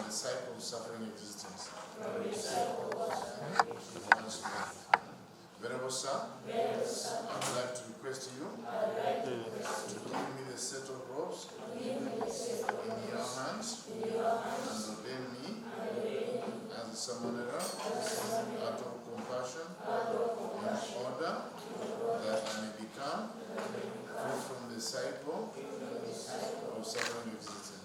the cycle of suffering existence. Venerable sir, I would like to request you to give me the set of robes in your hands and ordain me as a summoner out of compassion in order that I may become free from the cycle of suffering existence.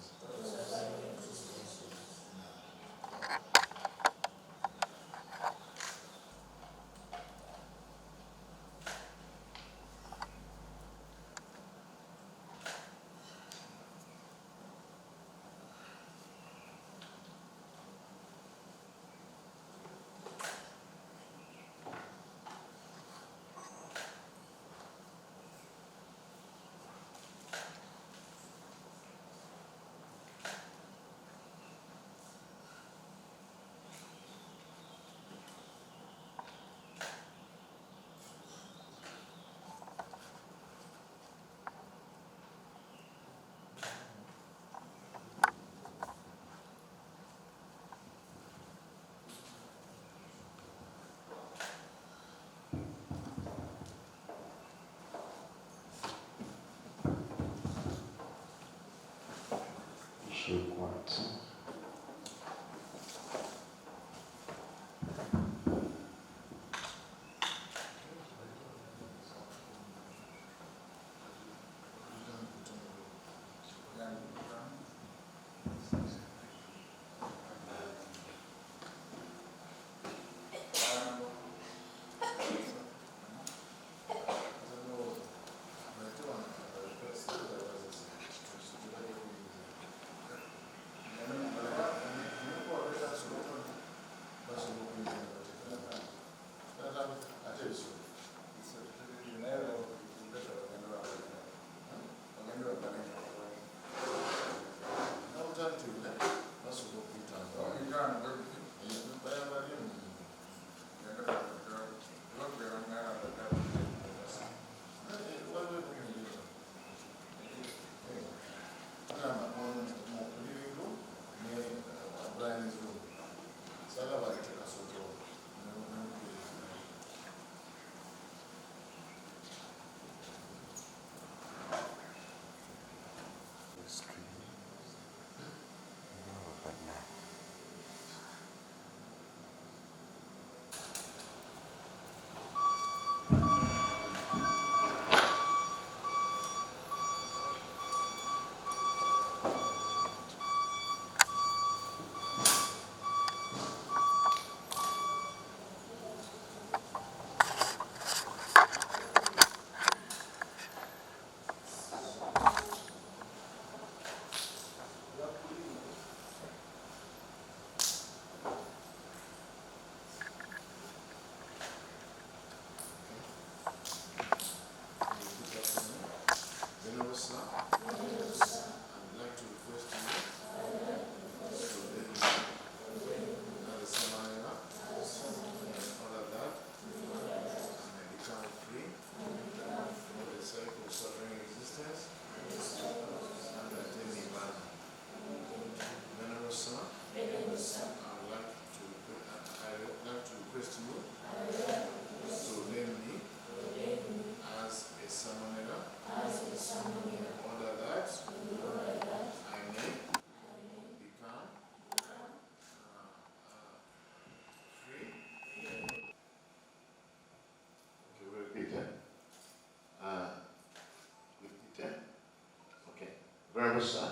Venerable sir,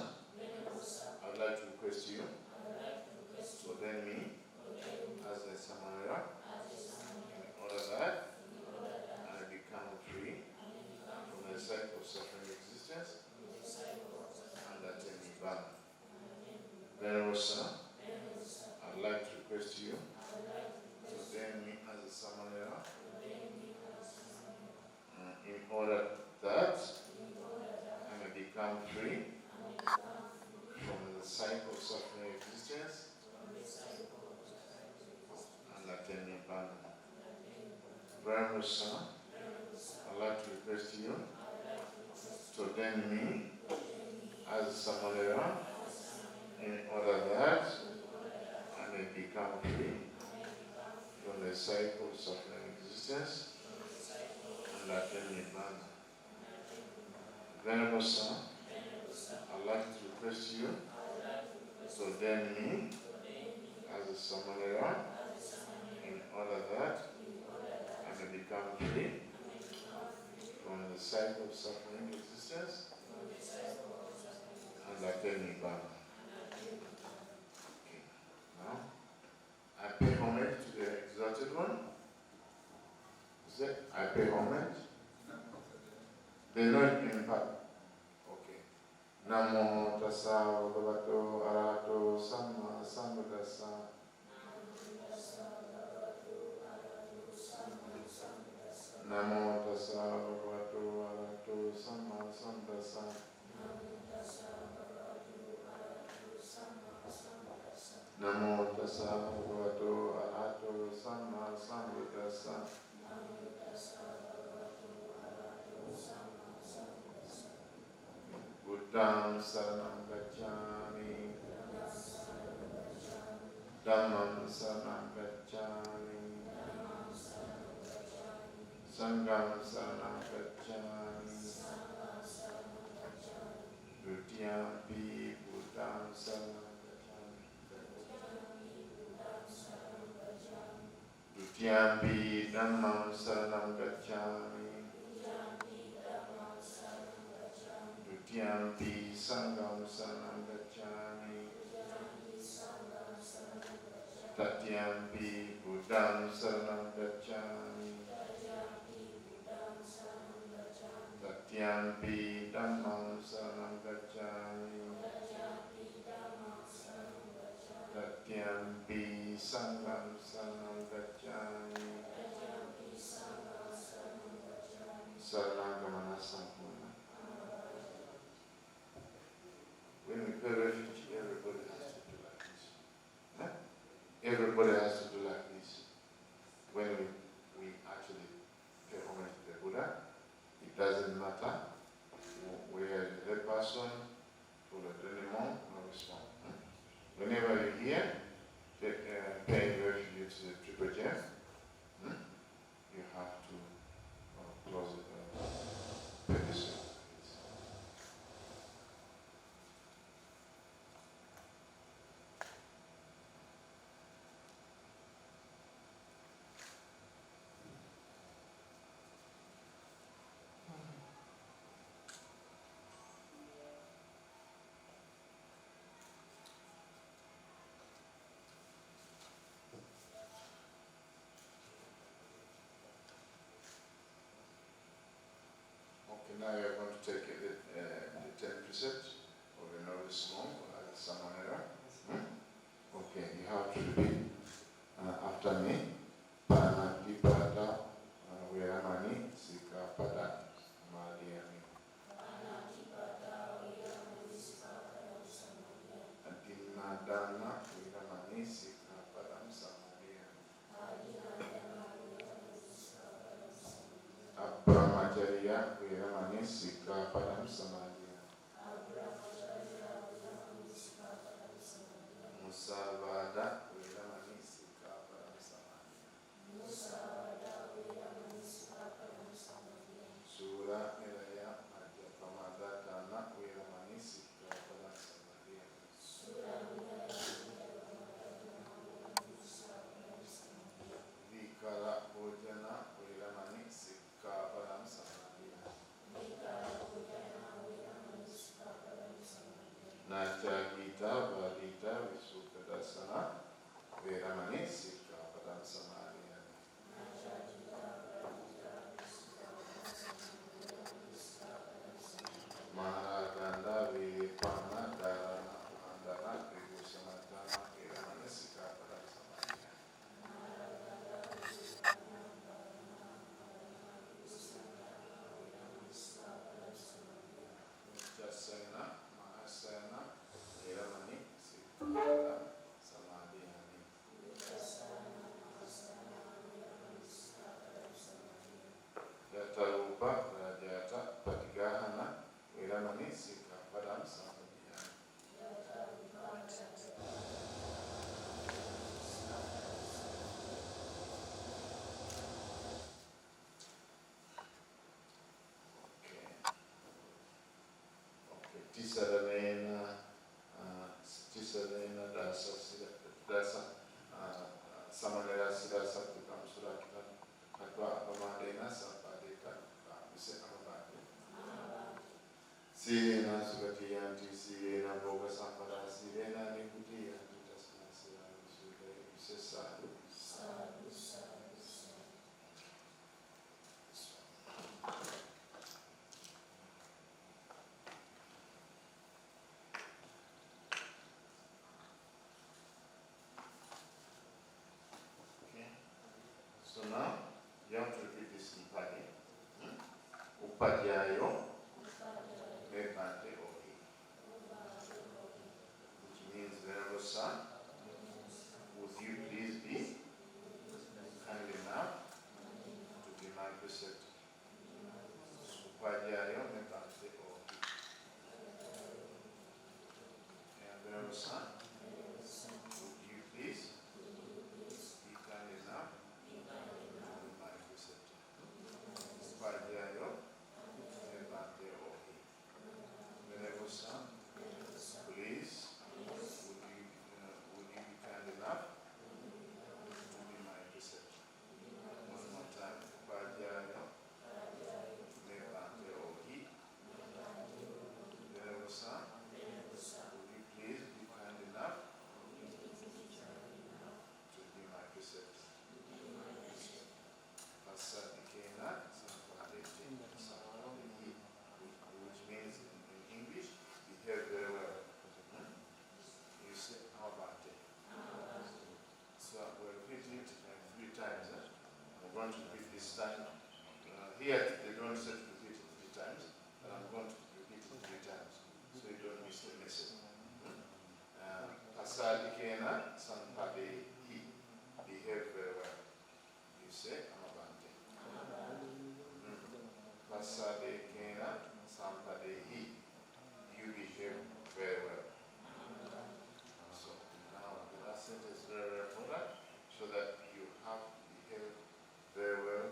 I would like to request you to ordain me as a Samara in order that I become free from the cycle of suffering existence and attain Nibbana. Venerable sir, I would like to request you to ordain me as a Samara in order that I may become free from the cycle of suffering existence and attain Nibbana. Venerable sir, I'd like to request you to ordain me as a Samanera in order that ordain me as a summoner in order that I may become free from the cycle of suffering existence and attain Nibbana. Okay. Now, I pay homage to the exalted one. Is it? I pay homage. They know it in part. Okay. Namo tassa bhagavato arahato samma sambuddhassa. Namo tassa bhagavato arahato samma sambuddhassa. Namo tassa bhagavato arahato samma sambuddhassa. Buddham saranam gacchami. Dhammam saranam gacchami. Sangham saranam gacchami. Dutiyampi Buddham saranam gacchami. Dutiyampi Dhammam saranam gacchami. Dutiyampi Sangham saranam gacchami. Tatyampi Buddham saranam gacchami. Tatyampi Dhammam saranam gacchami. Tatyampi Sangham saranam gacchami. Saranagamana sampurna. When we pay refuge, everybody has to do like this. Huh? Everybody has to do like this. When we actually pay homage to the Buddha, it doesn't matter where the head person or the Ordination or Novice one. Whenever you hear paying refuge to the Triple Gem, you have to close it. Pay this way. Okay, now you're going to take the 10 precepts of the Novice monk as a Samanera. Okay, you have to repeat after me. Panatipada Viramani Sikapada Madhyami. Adinadana Viramani Sikapadam Samadhyami. Abramacharya Viramani Sikapadam Samadhyami. Musavada Viramani Sikapadam Samadhyami. Sura Nilaya Madhyapamadana Viramani Sikapadam Samadhyami. Vikara Bhojana Viramani Sikapadam Samadhyami. So now, you have to repeat this in Pali. Upadyayo Mebante Ohi, which means, Venerable Son, would you please be kind enough to be my preceptor? Upadyayo Mebante Ohi. And Venerable Son, would you please be kind enough to be my preceptor? Upadyayo Mebante Ohi. Venerable Son, please, would you be kind enough to be my preceptor? One more time. Upadyayo Mebante Ohi. Venerable Son, would you please be kind enough to be my preceptor? Pasadikena Sampradeti, which means in English, behave very well. You say, how about it? So we'll repeat it 3 times. I'm going to repeat this time. Here they don't say to repeat it 3 times, but I'm going to repeat it 3 times so you don't miss the message. Pasadikena Sampradeti, behave very well. You say, how about it? Pasadikena Sampradeti, you behave very well. So now the last sentence is very, very important, so that you have to behave very well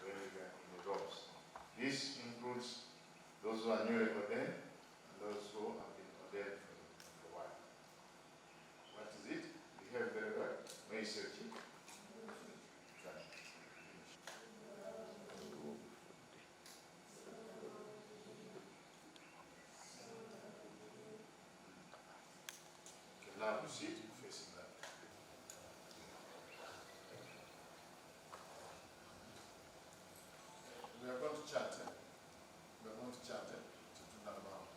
when you are in the robes. This includes those who are newly ordained and those who have been ordained for a while. What is it? Behave very well. May you search it. Try. Okay, now you sit facing that. We are going to chant it. We are going to chant it to do that now.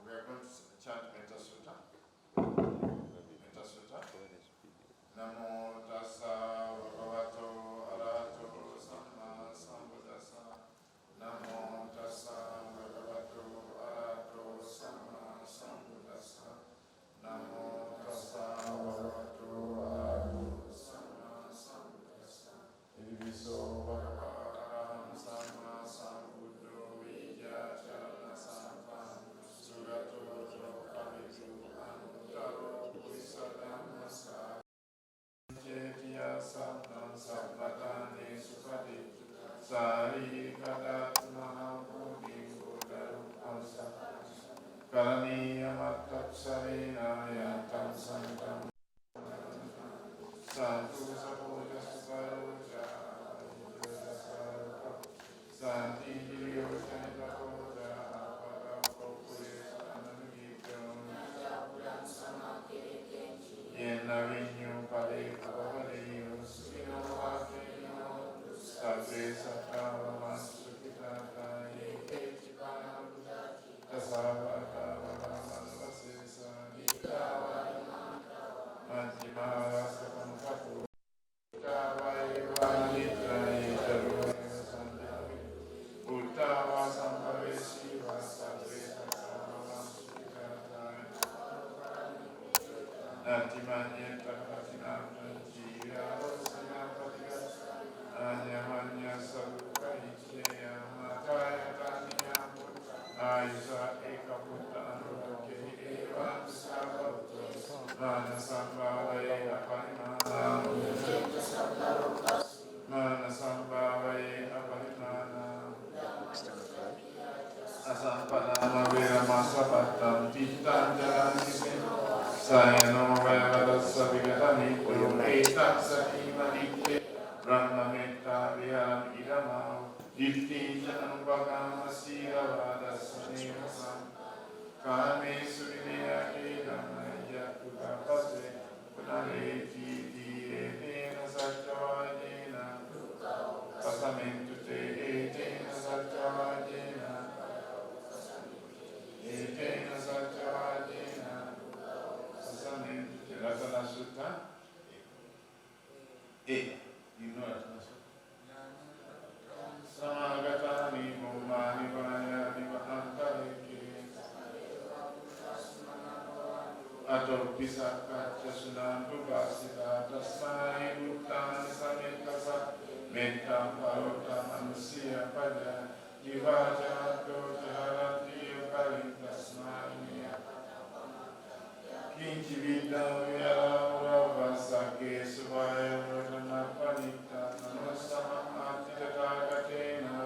We are going to chant Metta Sutta. Metta Sutta. Namo tassa bhagavato arahato samma sambuddhassa. Namo tassa bhagavato arahato samma sambuddhassa. Namo tassa bhagavato arahato samma sambuddhassa. Iviso bhagavata araham samma sambuddho vijjacharana sampam sugato jokavitu anuttaro purissadhammasara. Jetiya sampam sampatane supati sari kadatmaha buddhim buddharupam satam karaniya mattapsarena yantam santam santu sapoja saroja santi diriyoja nitapoja apada popure anamikyo yena vinyo pade kapavaleyo sukino vakeyo sate satava sukitata yeke chipana buddhati tasavata vadamadavasesa nikava Majjhima sakam kapu Uttavaya nitra yetaruya sandavi Uttava sambhavesi vasatve tatavavam sukitata Natimanyeta patinam jira rosana patigas Anyamanya saruka hicheya mataya taniya Aisa eka putta anurake eva sabhavto Mana sambhavaya aparimanam Mana sambhavaya aparimanam Asampadama viramasapatam Tittam jalanisi Sayano vayavadasa vigatamitu Etak satimanikke Brahma metta viharam idamau Dittin janubhagam asira vadasa nevasam Kame Suriya Kedamaya Kudapase Punareti Etena Satyavajena Pasamentu Te Etena Satyavajena Etena Satyavajena Pasamentu Te Ratana Sutta. You know Ratana Sutta? Samagatani Bhumani Vayani Vahantareke Ato Pisaka Chasunantu Vasita Tasmai Bhutani Samekasa Metam Parota Manusia Pada Jivaja Dojaharati Yogarim Tasmai Kinchi Vidya Vyara Vasake Suvaya Vrajana Panita Namasama Atitagatena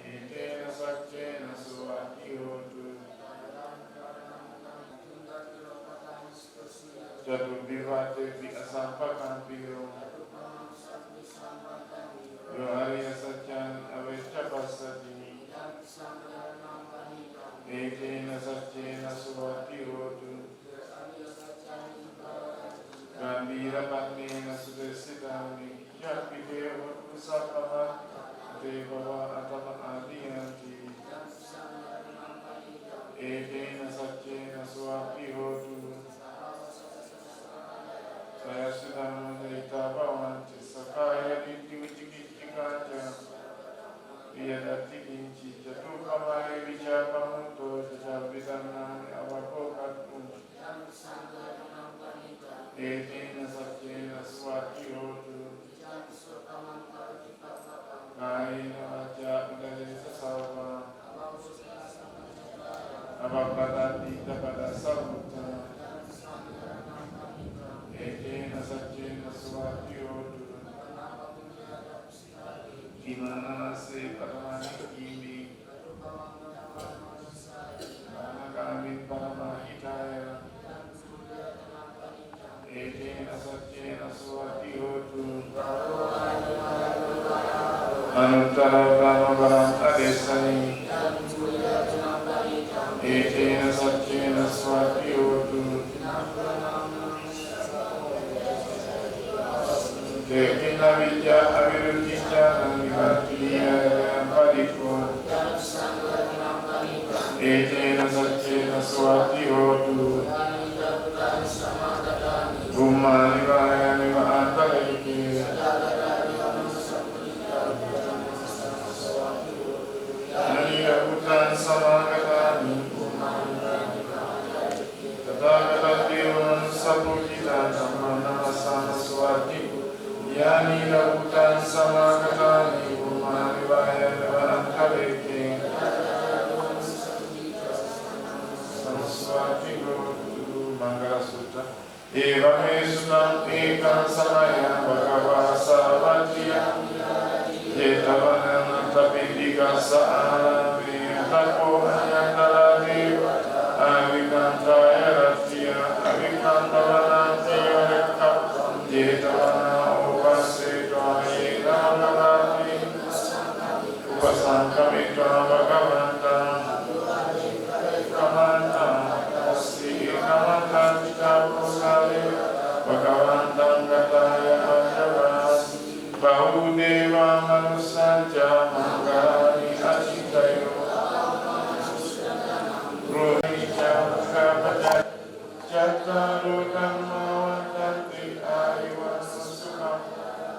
Etena Satyena Suvatihotu Jatubhivate Asampakampiyo Yohariya Satyani Avechapasati Etena Satyena Suvatihotu Gambira Patmena Sudesitani Yapideva Usapama Devava Atama Adiyanti Etena Satyena Suvatihotu Sayasudama Dita Bhavanti Sakaya Diti Vichikitikaja Viyadati Kinchi Jatukamari Vichapamuto Javidanani Avakokatu Etena Satyena Swatihotu Kaina Vaja Udalesa Salva Avapradati Tapada Savuta Etena Satyena Swatihotu Imanase Paramani Kimi Manakami Paramahitaya Etena Satyena Swatihotu Anuttara Brahmavaram Adesani Etena Satyena Swatihotu Tekina Vidya Aviruddhija Nivatiya Padiko Etena Satyena Swatihotu Bhumani Vayani Vahantareke Anila Bhutan Samagatani Tathagata Devan Sapujita Samanasana Swatiku Yanila Bhutan Samagatani Bhumani Vayani Vahantareke Samswatiku Mangala Sutta Eva me sunam ekam samaya bhagava savatya Yetavanam tapindika sa'avi tapo anyantara deva Avikantaya ratya Avikantavanam tiyarekka Yetavanam upasetva ekam navati Upasankamitra bhagavantam Kamantam Kasi Kamantam Chitapusale Bhagavantam Gataya Andavas Bahudeva Manusanja Mangali Achitayo Ruhicha Kapata Chattaro Dhammavantanti Ayuvasusukam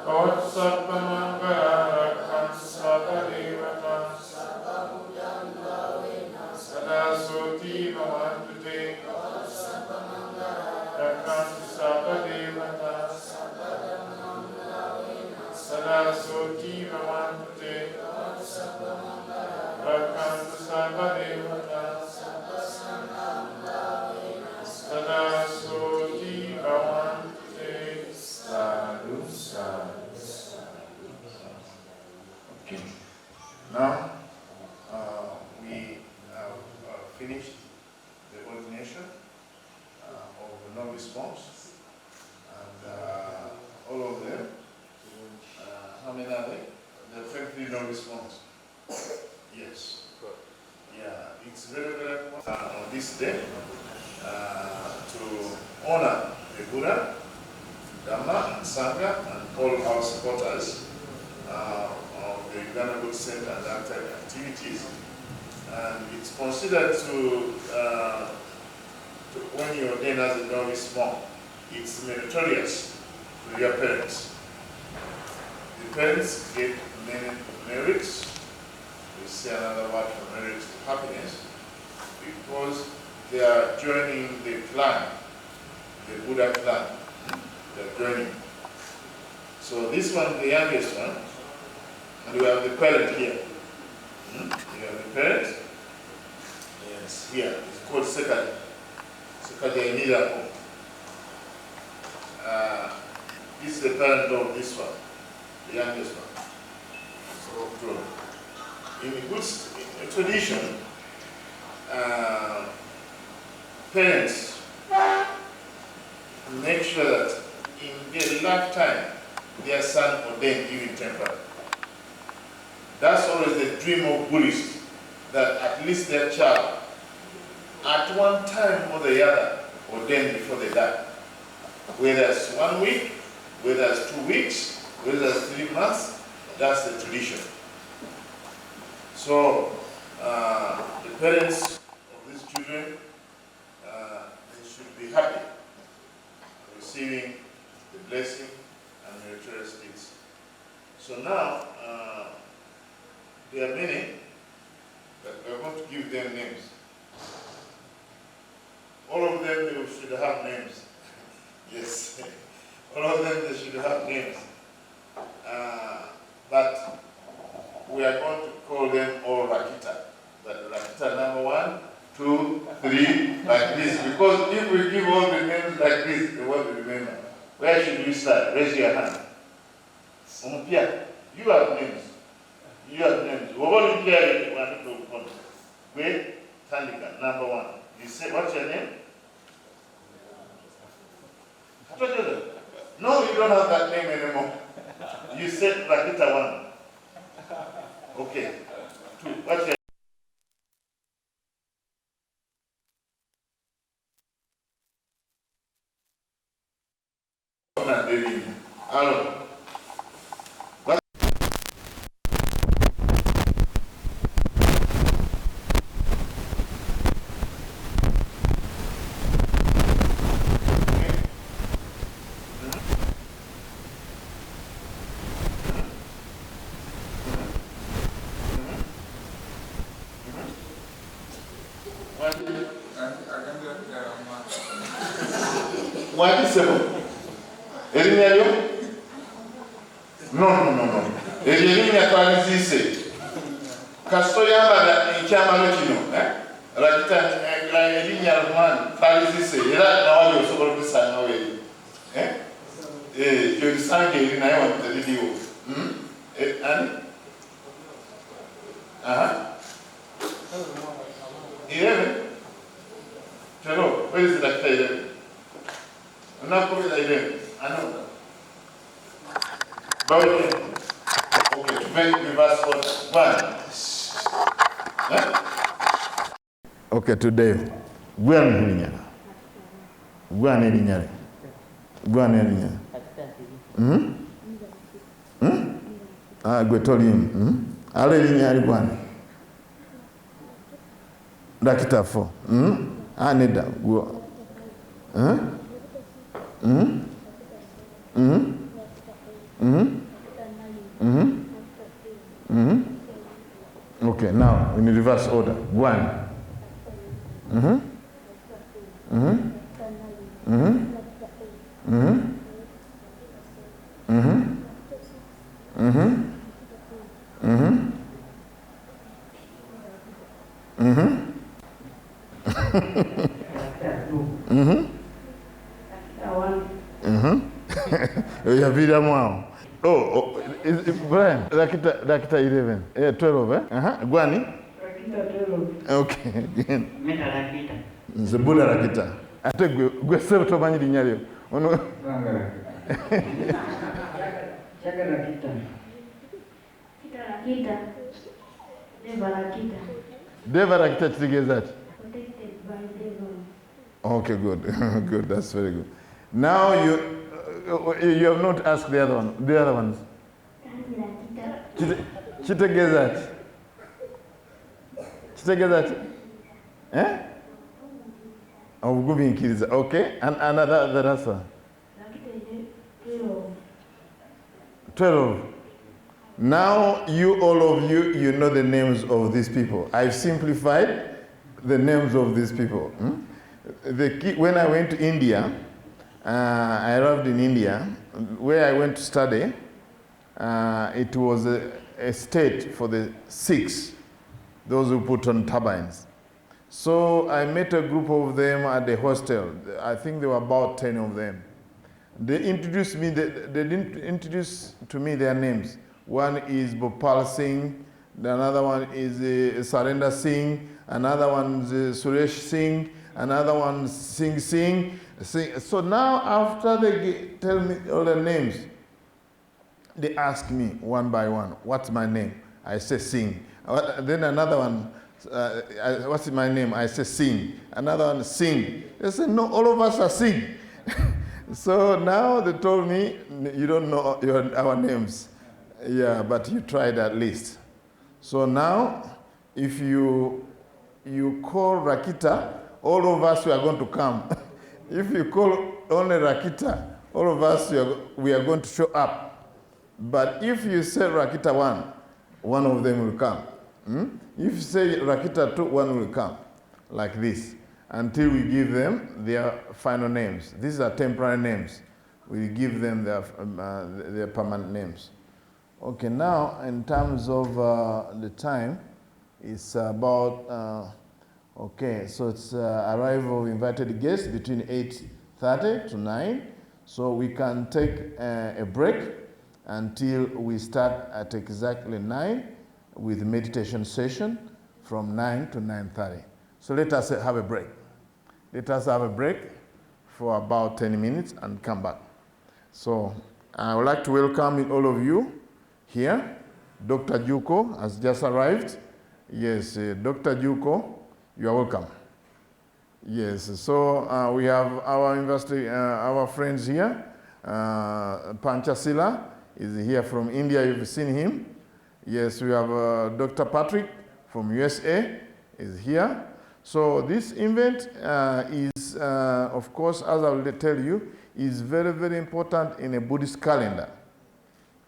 Kotsapamangarakan Sapadevata Sadasoti Bhavantute Rakantu Sapadevata Sadasoti Bhavantute Rakantu Sapadevata Sadasoti Bhavantute Sadhu Sadhu Sadhu. Okay. Now we have finished the ordination of the novice monks, and all of them. How many are they? There are 23 novice monks. Yes. Yeah, you this day to honor the Buddha, Dhamma, and Sangha, and all our supporters of the Uganda Good Center and other activities. And it's considered to when you ordain as a novice monk, it's meritorious to your parents. The parents get many merits. We say another word for merits to happiness, because they are joining the clan, the Buddha clan. They're joining. So this one, the youngest one, and we have the parent here. We have the parent. Yes, here. It's called Sekali. Sekali Inirapo. This is the parent of this one, the youngest one. So, in good tradition, parents make sure that in their lifetime, their son ordained even temporarily. That's always the dream of Buddhists, that at least their child, at one time or the other, ordained before they die. Whether it's 1 week, whether it's 2 weeks, whether it's 3 months, that's the tradition. So, the parents of these children, they should be happy receiving the blessing and meritorious gifts. So now, there are many, but we're going to give them names. All of them, they should have names. Yes, all of them, they should have names. But we are going to call them all Rakita. But Rakita number 1, 2, 3, like this. Because if we give all the names like this, they won't remember. Where should we start? Raise your hand. Ompia, you have names. You have names. Wait, Tandika, number 1. You say, what's your name? No, you don't have that name anymore. You said Rakita 1. Okay. 2. What's your name? Hello. What is it? No. Elinya twalizise. Kastoya in Chamalotino, Rakita Elinya Roman, twalizise. Era na wale usoko bisa na wewe. You sang in I want the video. And 11. Hello, where is that 11? I'm not calling that 11. I know that. But okay, to make reverse order. 1. Okay, today. Gwan Elinyare. Gwetorium. Ale Elinyare Gwan. Rakita 4. Aneda. Okay, now in reverse order. 1. Ya vida mwao. Oh, Brian, Rakita 11. 12, Gwani? Rakita 12. Okay, again. Meta Rakita. Zebuda Rakita. Ate gwe sebe tomanyi linnya lyo. Ono Chaka Rakita. Deva Rakita kitegeeza ki? Protected by Okay, good. Good, that's very good. Now you have not asked the other ones. Chitegezat. Chitegezat. Eh? Okay, and another the answer. 12. Now all of you know the names of these people. I've simplified the names of these people. When I went to India, I arrived in India, where I went to study. It was a state for the Sikhs, those who put on turbans. So I met a group of them at the hostel. I think there were about 10 of them. They introduced me, they didn't introduce to me their names. One is Bhopal Singh, another one is Sarendra Singh, another one is Suresh Singh, another one Singh. So now after they tell me all their names, they ask me one by one, what's my name? I say Singh. Then another one, what's my name? I say Singh. Another one, Singh. They say, no, all of us are Singh. So now they told me, you don't know our names. Yeah, but you tried at least. So now, if you call Rakita, all of us we are going to come. If you call only Rakita, all of us we are going to show up. But if you say Rakita 1 of them will come. If you say Rakita 2, one will come. Like this. Until we give them their final names. These are temporary names. We give them their permanent names. Okay, now in terms of the time, it's about, okay, so it's arrival of invited guests between 8:30 to 9. So we can take a break until we start at exactly 9 with meditation session from 9 to 9:30. So let us have a break. Let us have a break for about 10 minutes and come back. So I would like to welcome all of you here. Dr. Juko has just arrived. Yes, Dr. Juko, you are welcome. Yes, so we have our university, our friends here. Panchasila is here from India, you've seen him. Yes, we have Dr. Patrick from USA is here. So this event is, of course, as I will tell you, is very, very important in a Buddhist calendar.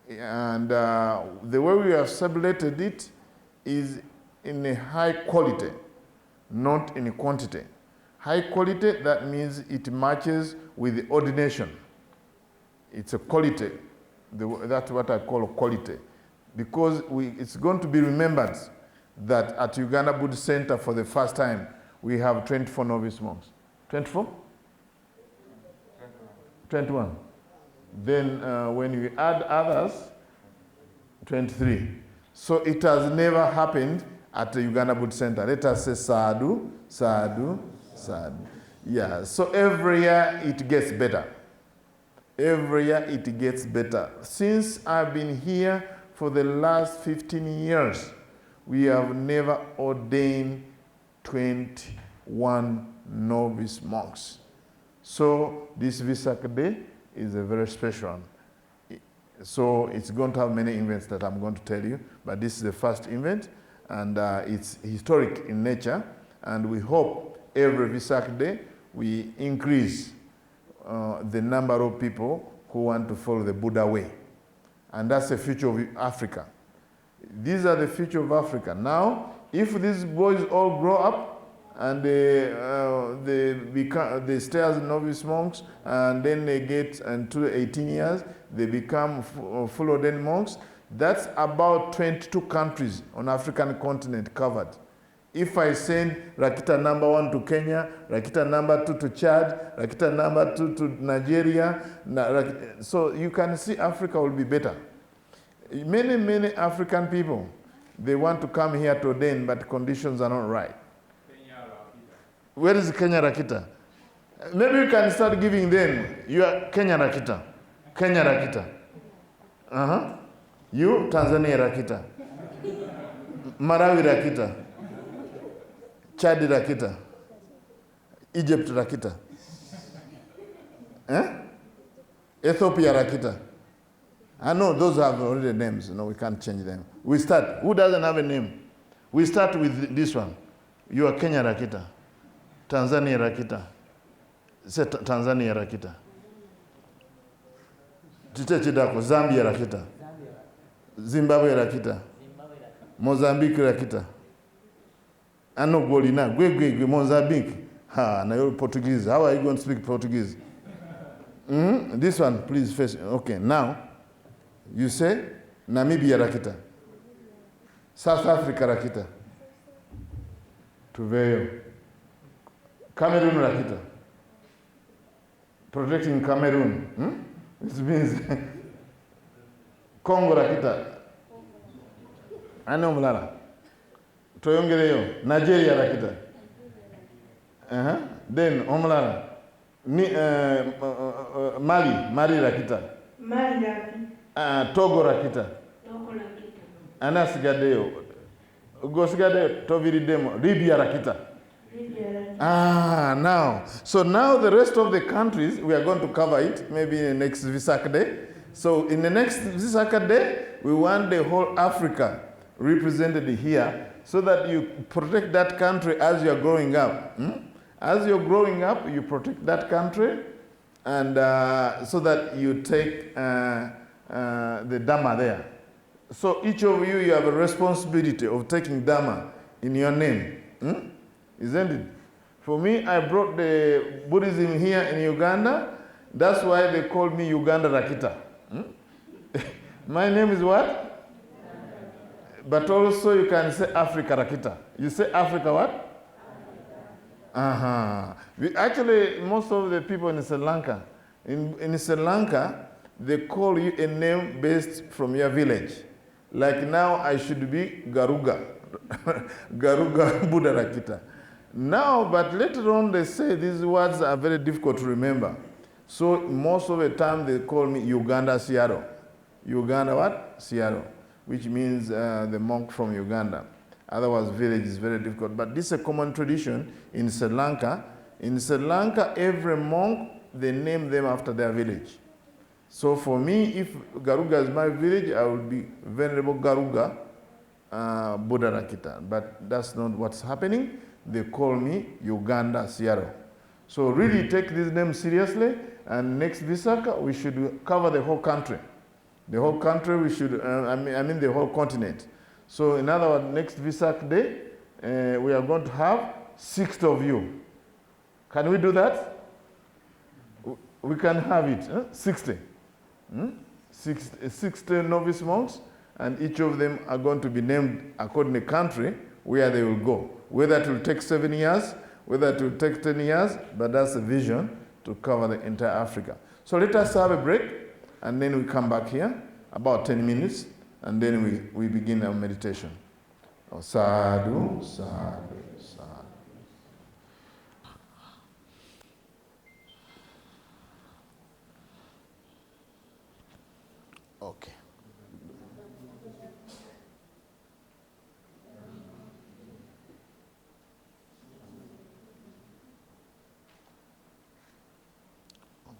And the way we have celebrated it is in a high quality, not in a quantity. High quality, that means it matches with the ordination. It's a quality. That's what I call quality. Because it's going to be remembered that at Uganda Buddhist Center for the first time, we have 24 novice monks. 24? 21. Then when you add others, 23. So it has never happened at the Uganda Buddhist Center. Let us say sadhu, sadhu, sadhu. Yeah, so every year it gets better. Every year it gets better. Since I've been here for the last 15 years, we have never ordained 21 novice monks. So this Vesak Day is a very special one. So it's going to have many events that I'm going to tell you, but this is the first event, and it's historic in nature, and we hope every Vesak Day we increase the number of people who want to follow the Buddha way. And that's the future of Africa. These are the future of Africa. Now, if these boys all grow up and they stay as novice monks, and then they get into 18 years, they become full ordained monks, that's about 22 countries on African continent covered. If I send Rakita number 1 to Kenya, Rakita number 2 to Chad, Rakita number 2 to Nigeria, so you can see Africa will be better. Many, many African people, they want to come here to ordain, but conditions are not right. Where is Kenya Rakita? Maybe you can start giving them your Kenya Rakita. Kenya Rakita. You, Tanzania Rakita. Marawi Rakita. Chad Rakita. Egypt Rakita. Ethiopia Rakita. I know those have already names. No, we can't change them. We start. Who doesn't have a name? We start with this one. You are Kenya Rakita. Tanzania Rakita. Say Tanzania Rakita. Tite Chidako. Zambia Rakita. Zimbabwe Rakita. Mozambique Rakita. Ano Golina. Gwe Mozambique. Ha, na you're Portuguese. How are you going to speak Portuguese? This one, please face. Okay, now you say Namibia Rakita. South Africa Rakita. Tuveyo. Cameroon Rakita. Protecting Cameroon. This means Congo Rakita. Ano Mulala. Toyongereyo. Nigeria Rakita. Then Omulala. Mali Rakita. Mali Rakita. Togo Rakita. Togo Rakita. Anasigadeyo. Gosigadeyo Toviridemo. Libya Rakita. Now. So now the rest of the countries, we are going to cover it maybe in the next Vesak Day. So in the next Vesak Day, we want the whole Africa represented here so that you protect that country as you are growing up. As you're growing up, you protect that country and so that you take the Dhamma there. So each of you have a responsibility of taking Dhamma in your name. Isn't it? For me, I brought the Buddhism here in Uganda. That's why they call me Uganda Rakita. My name is what? But also you can say Africa Rakita. You say Africa what? Actually, most of the people in Sri Lanka, in Sri Lanka, they call you a name based from your village. Like now, I should be Garuga. Garuga Buddha Rakita. Now, but later on, they say these words are very difficult to remember. So most of the time, they call me Uganda Siaro. Uganda what? Siaro, which means the monk from Uganda. Otherwise, village is very difficult. But this is a common tradition in Sri Lanka. In Sri Lanka, every monk, they name them after their village. So for me, if Garuga is my village, I will be Venerable Garuga Buddha Rakita. But that's not what's happening. They call me Uganda Siaro. So really take this name seriously. And next Visaka, we should cover the whole country. The whole country, we should, I mean the whole continent. So in other words, next Vesak Day, we are going to have 6 of you. Can we do that? We can have it, 60. 60 novice monks, and each of them are going to be named according to the country where they will go. Whether it will take 7 years, whether it will take 10 years, but that's a vision to cover the entire Africa. So let us have a break, and then we come back here, about 10 minutes, and then we begin our meditation. Oh, sadhu, sadhu, sadhu. Okay.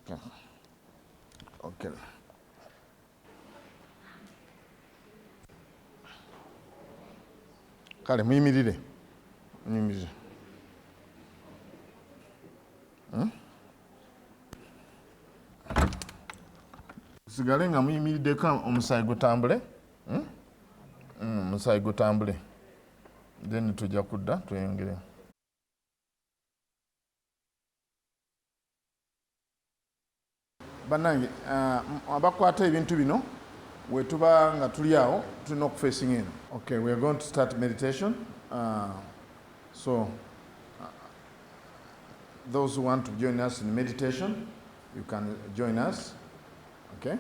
Okay. Okay. Kale muyimirire. Muyimirire. Sigale nga muyimiriddeko omusaayi gutambule. Omusaayi gutambule. Then tujja kudda tweyongere. Bannange abakwata ebintu bino we tuba nga tuli awo tulina okufacing in. Okay, we are going to start meditation. So those who want to join us in meditation, you can join us. Okay?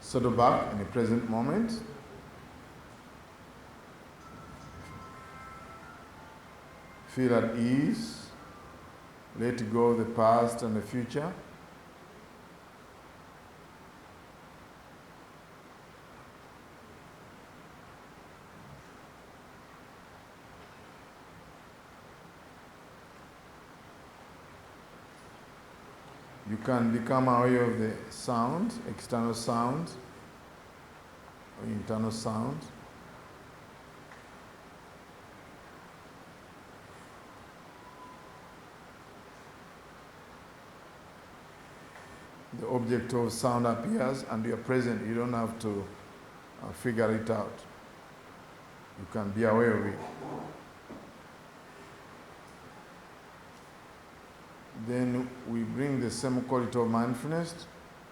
Settle back in the present moment. Feel at ease. Let go of the past and the future. You can become aware of the sound, external sound, or internal sound. The object of sound appears and you're present. You don't have to figure it out. You can be aware of it. Then we bring the same quality of mindfulness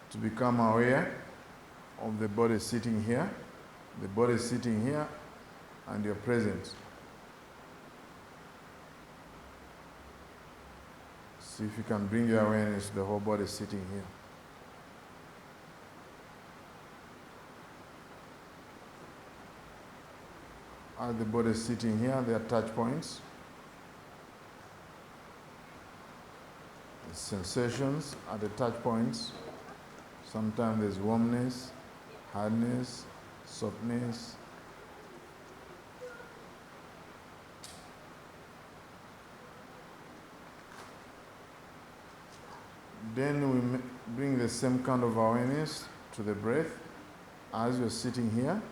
to become aware of the body sitting here. The body is sitting here and you're present. See if you can bring your awareness to the whole body sitting here. As the body is sitting here, there are touch points. The sensations at the touch points. Sometimes there's warmness, hardness, softness. Then we bring the same kind of awareness to the breath. As you're sitting here,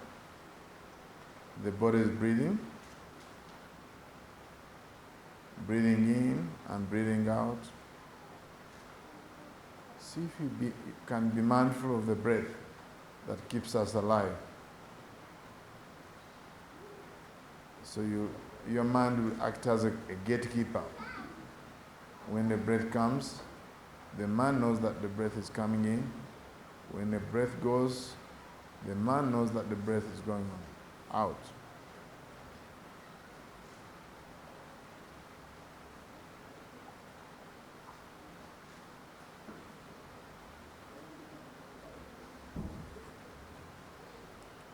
the body is breathing in and breathing out. See if you can be mindful of the breath that keeps us alive. So your mind will act as a gatekeeper. When the breath comes, the mind knows that the breath is coming in. When the breath goes, the mind knows that the breath is going out.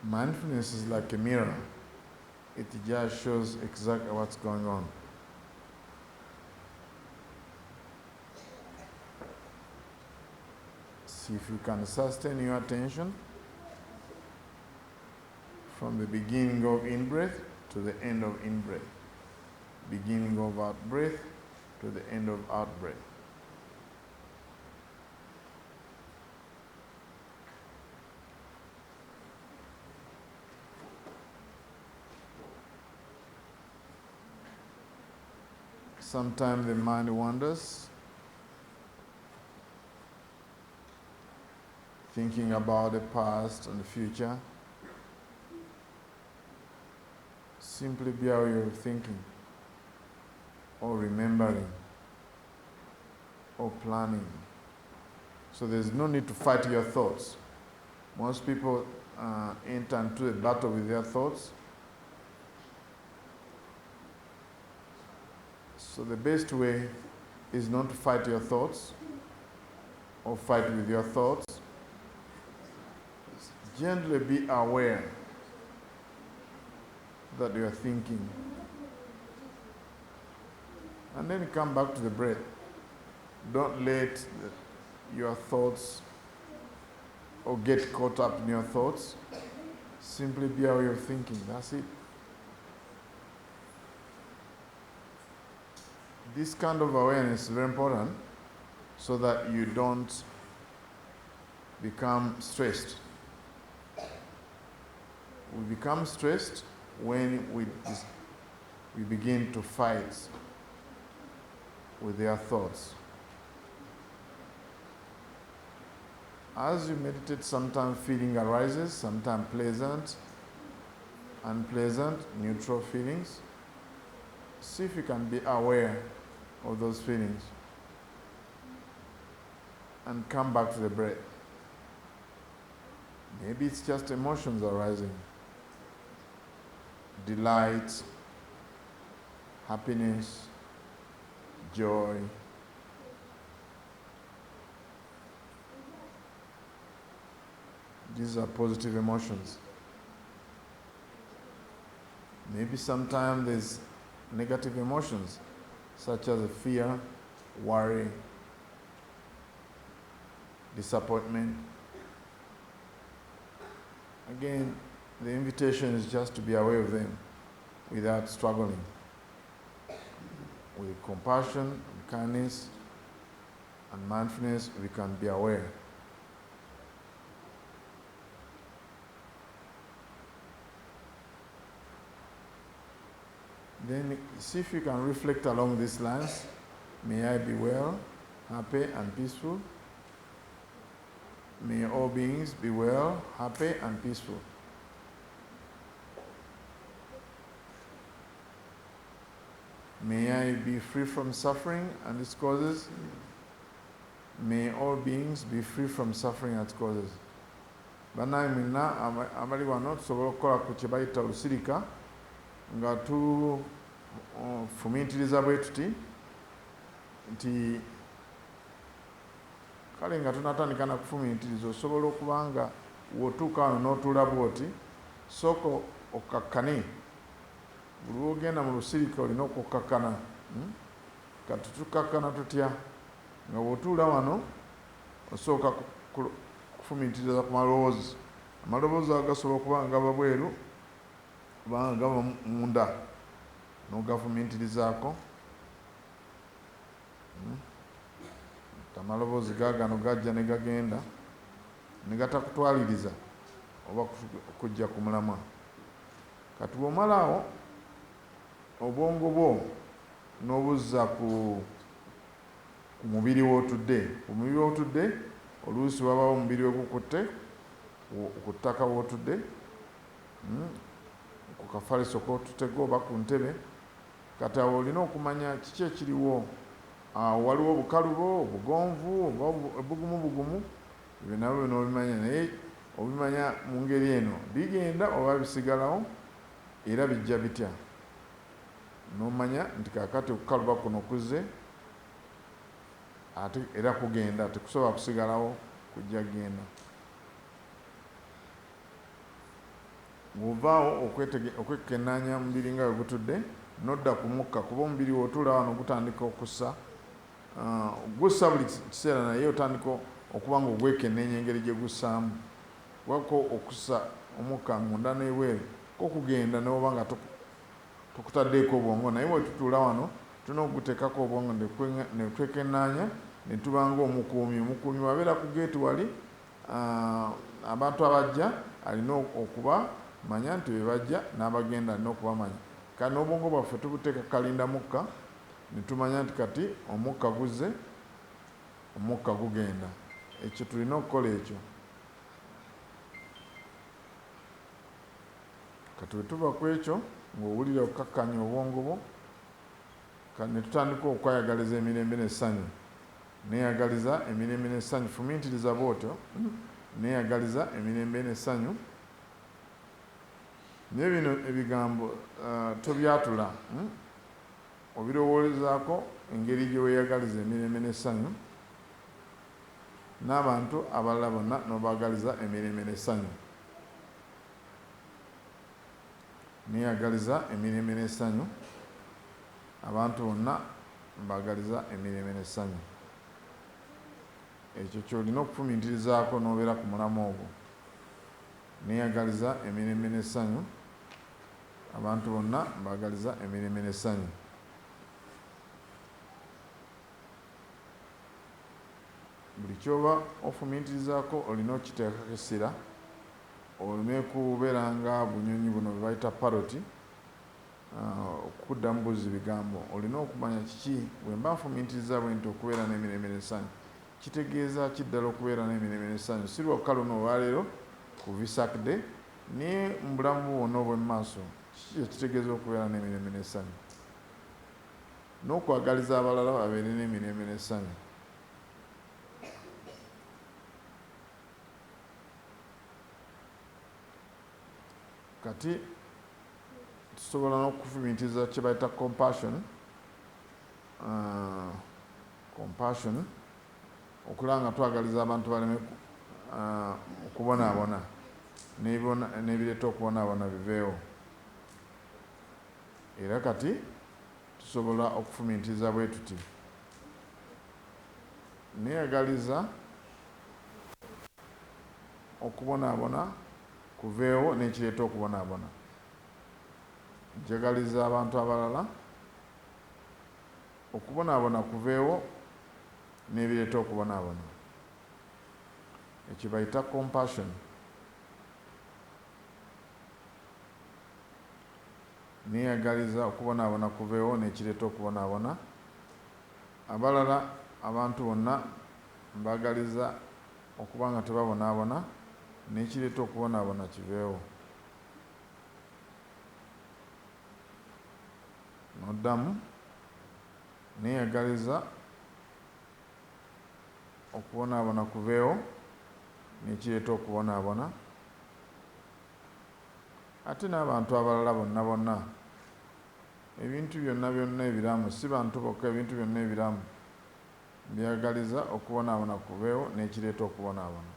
Mindfulness is like a mirror. It just shows exactly what's going on. See if you can sustain your attention from the beginning of in-breath to the end of in-breath. Beginning of out-breath to the end of out-breath. Sometimes the mind wanders, thinking about the past and the future. Simply be aware of thinking, or remembering, or planning. So there's no need to fight your thoughts. Most people enter into a battle with their thoughts. So the best way is not to fight your thoughts or fight with your thoughts. Gently be aware that you are thinking. And then come back to the breath. Don't let your thoughts or get caught up in your thoughts. Simply be aware of thinking. That's it. This kind of awareness is very important so that you don't become stressed. We become stressed when we begin to fight with their thoughts. As you meditate, sometimes feeling arises, sometimes pleasant, unpleasant, neutral feelings. See if you can be aware of those feelings and come back to the breath. Maybe it's just emotions arising. Delight, happiness, joy. These are positive emotions. Maybe sometimes there's negative emotions, such as fear, worry, disappointment. Again, the invitation is just to be aware of them without struggling. With compassion and kindness, and mindfulness, we can be aware. Then see if you can reflect along these lines. May I be well, happy and peaceful. May all beings be well, happy and peaceful. May I be free from suffering and its causes. May all beings be free from suffering and its causes. Banaye mwina abali wano tusobola okukola ku kye bayita lusirika nga tufumiitiriza bwe tuti nti kale nga tunatandika na kufumiitiriza osobola okuba nga w'otuuka wano n'otuula bw'oti sooka okkakkane. Buli lw'ogenda mu lusirika olina okukkakkana. Kati tukkakkana tutya? Nga bw'otuula wano osooka kufumiitiriza ku maloboozi. Amaloboozi ago gasobola okuba nga gava bweru kubanga gava munda n'ogafumiitirizaako. Amaloboozi gaagano gajja ne gagenda ne gatakutwaliriza oba kujja ku mulamwa. Kati bw'omalaawo obwongo bwo n'obuzza ku mubiri w'otudde. Ku mubiri w'otudde oluusi wabaawo omubiri ogukutte ku ttaka w'otudde, ku kafaliso k'otutego oba ku ntebe. Kati awo olina okumanya kiki ekiriwo. Waliwo obukalubo, obugonvu, obugumu. Ebyo nabyo n'obimanya, naye obimanya mu ngeri eno. Bigenda oba bisigalawo era bijja bitya. N'omanya nti kaakati okukaluba kuno kuzze ate era kugenda, tekusobola kusigalawo, kujja kgenda. Bw'ovaawo okwekennaanya omubiri nga bwe gutudde n'odda ku mukka, kuba omubiri w'otuula wano gutandika okussa. Gussa buli kiseera naye otandika okuba nga ogwekenneenya engeri gye gussaamu. Wako okussa omukka munda n'ebweru kokugenda n'oba nga tukutaddeeko obwongo, naye bwe tutuula wano tulina okuguteekako obwongo ne twekennaanya ne tuba ng'omukuumi. Omukuumi wabeera ku geeti wali, abantu abajja alina okuba manya nti be bajja n'abagenda alina okubamanya. Kale n'obwongo bwaffe tubuteeka kalinda mukka ne tumanya nti kati omukka guzze, omukka gugenda. Ekyo tulina okukola ekyo. Kati bwe tuva ku ekyo ng'owulira okukkakkanya obwongo bwo, kati ne tutandika okweyagaliza emirembe n'essanyu. Neeyagaliza emirembe n'essanyu, fumiitiriza bw'otyo, neeyagaliza emirembe n'essanyu. Naye bino ebigambo tobyatula, obirowoolezaako engeri gye weeyagaliza emirembe n'essanyu, n'abantu abalala bonna n'obaagaliza emirembe n'essanyu. Neeyagaliza emirembe n'essanyu, abantu bonna mbaagaliza emirembe n'essanyu. Ekyo ky'olina okufumiitirizaako n'obeera ku mulamu ogwo. Neeyagaliza emirembe n'essanyu, abantu bonna mbaagaliza emirembe n'essanyu. Buli kyoba ofumiitirizaako olina okiteekako essira, oleme kubeera nga bunyonyi buno bwe bayita paroti, okuddamu buzzi bigambo. Olina okumanya kiki bwe mba nfumiitiriza bwe nti okubeera n'emirembe n'essanyu kitegeeza kiddala okubeera n'emirembe n'essanyu. Si lwokka luno olwaleero ku Vesak Day, naye mu bulamu bwonna obw'emu maaso kiki ekitegeeza okubeera n'emirembe n'essanyu, n'okwagaliza abalala babeere n'emirembe n'essanyu. Kati tusobola n'okufumiitiriza kye bayita compassion, okulaba nga twagaliza abantu baleme okubonaabona, n'ebireeta okubonaabona biveewo. Era kati tusobola okufumiitiriza bwe tuti. Neeyagaliza okubonaabona kuveewo n'ekireeta okubonaabona. Njagaliza abantu abalala okubonaabona kuveewo n'ebireeta okubonaabona. Ekyo bayita compassion. Neeyagaliza okubonaabona kuveewo n'ekireeta okubonaabona. Abalala abantu bonna mbaagaliza okuba nga tebabonaabona n'ekireeta okubonaabona kiveewo. Noddamu neeyagaliza okubonaabona kuveewo n'ekireeta okubonaabona. Ate n'abantu abalala bonna bonna, ebintu byonna byonna ebiramu, si bantu bokka, ebintu byonna ebiramu byagaliza okubonaabona kuveewo n'ekireeta okubonaabona.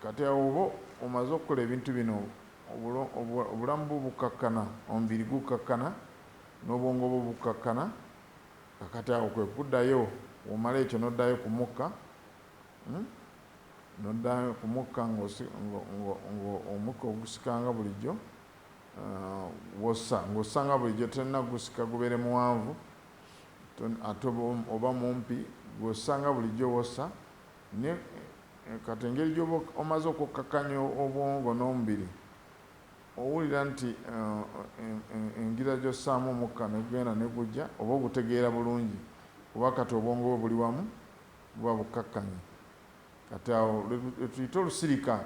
Kati awo oba omaze okukola ebintu bino, obulamu bwo bukkakkana, omubiri gukkakkana, n'obwongo bwo bukkakkana. Kakati awo kwe kuddayo, omala ekyo n'oddayo ku mukka, n'oddayo ku mukka ng'omukka ogusikanga bulijjo wossa, ng'osanga bulijjo tolina gusika gubeere muwanvu ate oba mumpi, gw'osanga bulijjo wossa. Kati engeri gy'oba omaze okukkakkanya obwongo n'omubiri, owulira nti engira gy'ossaamu omukka ne gugenda ne gujja, oba ogutegeera bulungi, kuba kati obwongo bwe buli wamu buba bukkakkanye. Kati awo tuyita olusirika.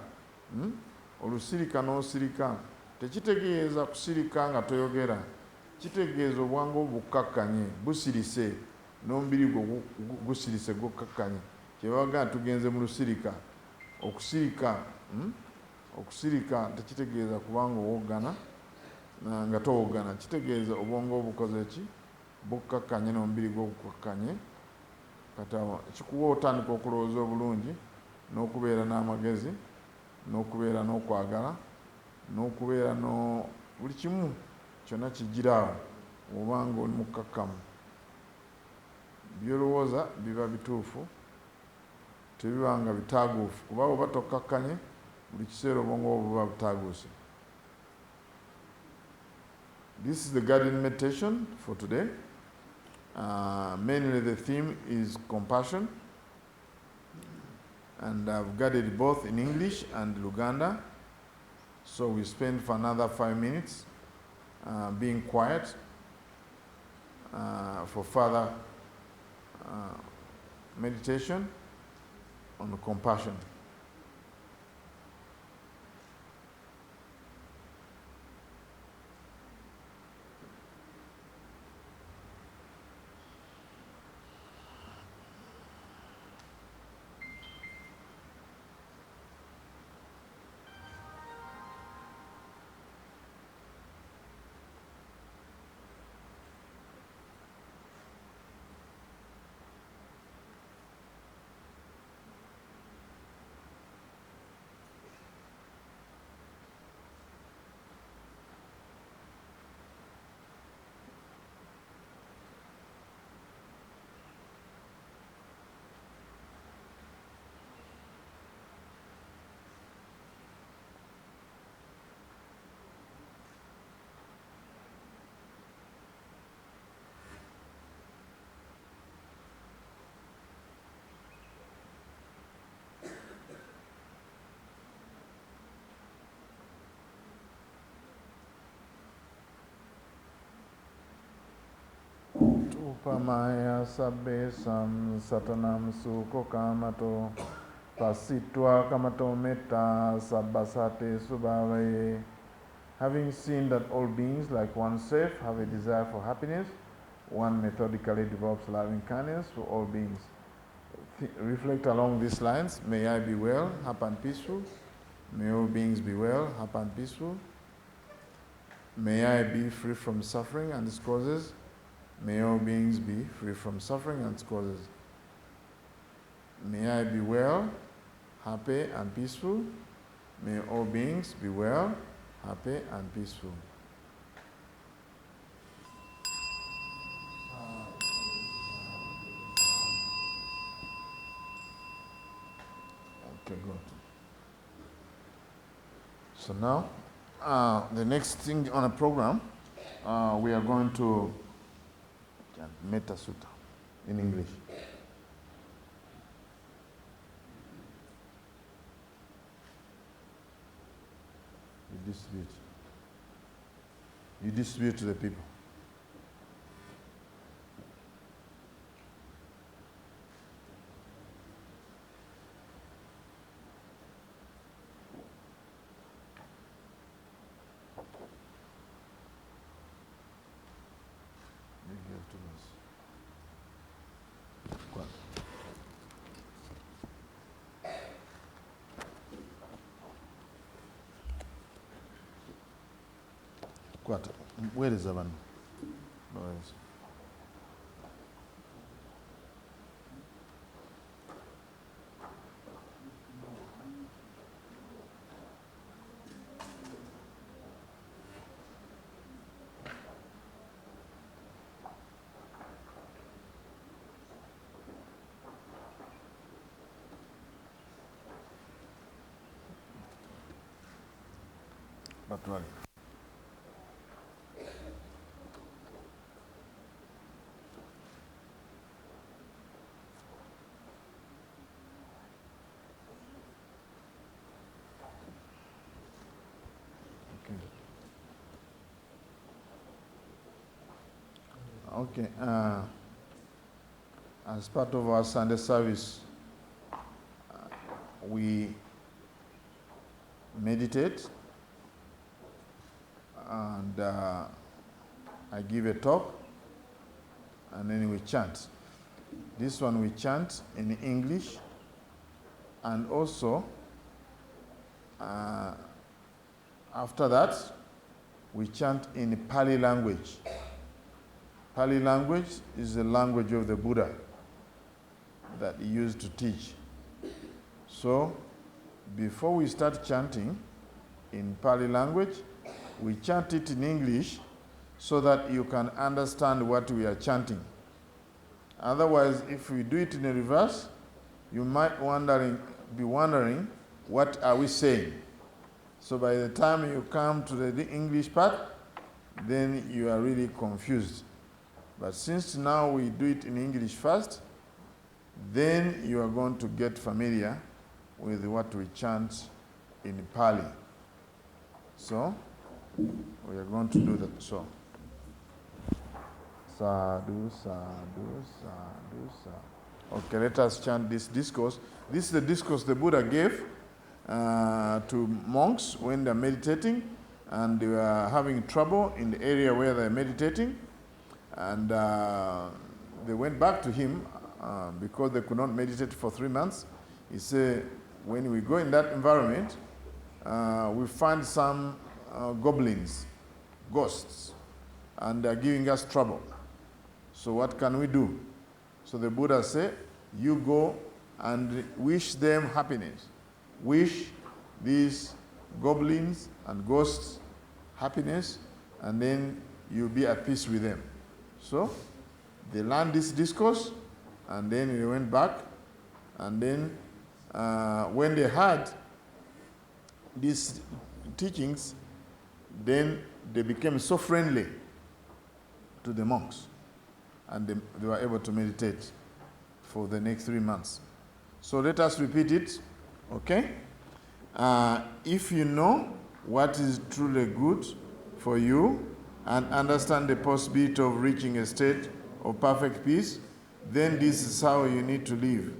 Olusirika n'osirika tekitegeeza kusirika nga toyogera, kitegeeza obwangu bukkakkanye, busirise, n'omubiri gwo gusirise gukkakkanye. Kyebaga tugenze mu lusirika. Okusirika tekitegeeza kubanga owoggana nga towoggana, kitegeeza obwongo bukoze ki, bukkakkanye n'omubiri gwo bukkakkanye. Kati awo kikuwa otandika okulowooza obulungi, n'okubeera n'amagezi, n'okubeera n'okwagala, n'okubeera buli kimu kyonna kijjiraawo obanga oli mukkakkamu. Byolowooza biba bituufu, tebiba nga bitaaguufu, kuba oba tokkakkanye buli kiseera obwongo bwo buba butaaguuse. This is the guided meditation for today. Mainly the theme is compassion, and I've guided both in English and Luganda. So we spend for another 5 minutes being quiet for further meditation on compassion. Upamaya sabbe satanam sukho kamato pasitva kamato metta sabbasate subhavaye. Having seen that all beings like oneself have a desire for happiness, one methodically develops loving kindness for all beings. Reflect along these lines. May I be well, happy and peaceful. May all beings be well, happy and peaceful. May I be free from suffering and its causes. May all beings be free from suffering and its causes. May I be well, happy and peaceful. May all beings be well, happy and peaceful. Okay, good. So now, the next thing on the program, we are going to Metta Sutta in English. distribute. You distribute to the people. You give to us. What? What? Where is the one? Novice. But what? Okay. As part of our Sunday service, we meditate, and I give a talk, and then we chant. This one we chant in English, and also after that we chant in Pali language. Pali language is the language of the Buddha that he used to teach. So before we start chanting in Pali language, we chant it in English so that you can understand what we are chanting. Otherwise, if we do it in a reverse, you might be wondering, what are we saying? So by the time you come to the English part, then you are really confused. But since now we do it in English first, then you are going to get familiar with what we chant in Pali. So, we are going to do that. So, sadhu, sadhu, sadhu, sadhu. Okay, let us chant this discourse. This is the discourse the Buddha gave to monks when they're meditating and they were having trouble in the area where they're meditating. And they went back to him because they could not meditate for 3 months. He said, when we go in that environment, we find some goblins, ghosts, and they're giving us trouble. So what can we do? So the Buddha said, you go and wish them happiness. Wish these goblins and ghosts happiness, and then you'll be at peace with them. So they learned this discourse, and then they went back, and then when they heard these teachings, then they became so friendly to the monks, and they were able to meditate for the next 3 months. So let us repeat it, okay? If you know what is truly good for you and understand the possibility of reaching a state of perfect peace, then this is how you need to live.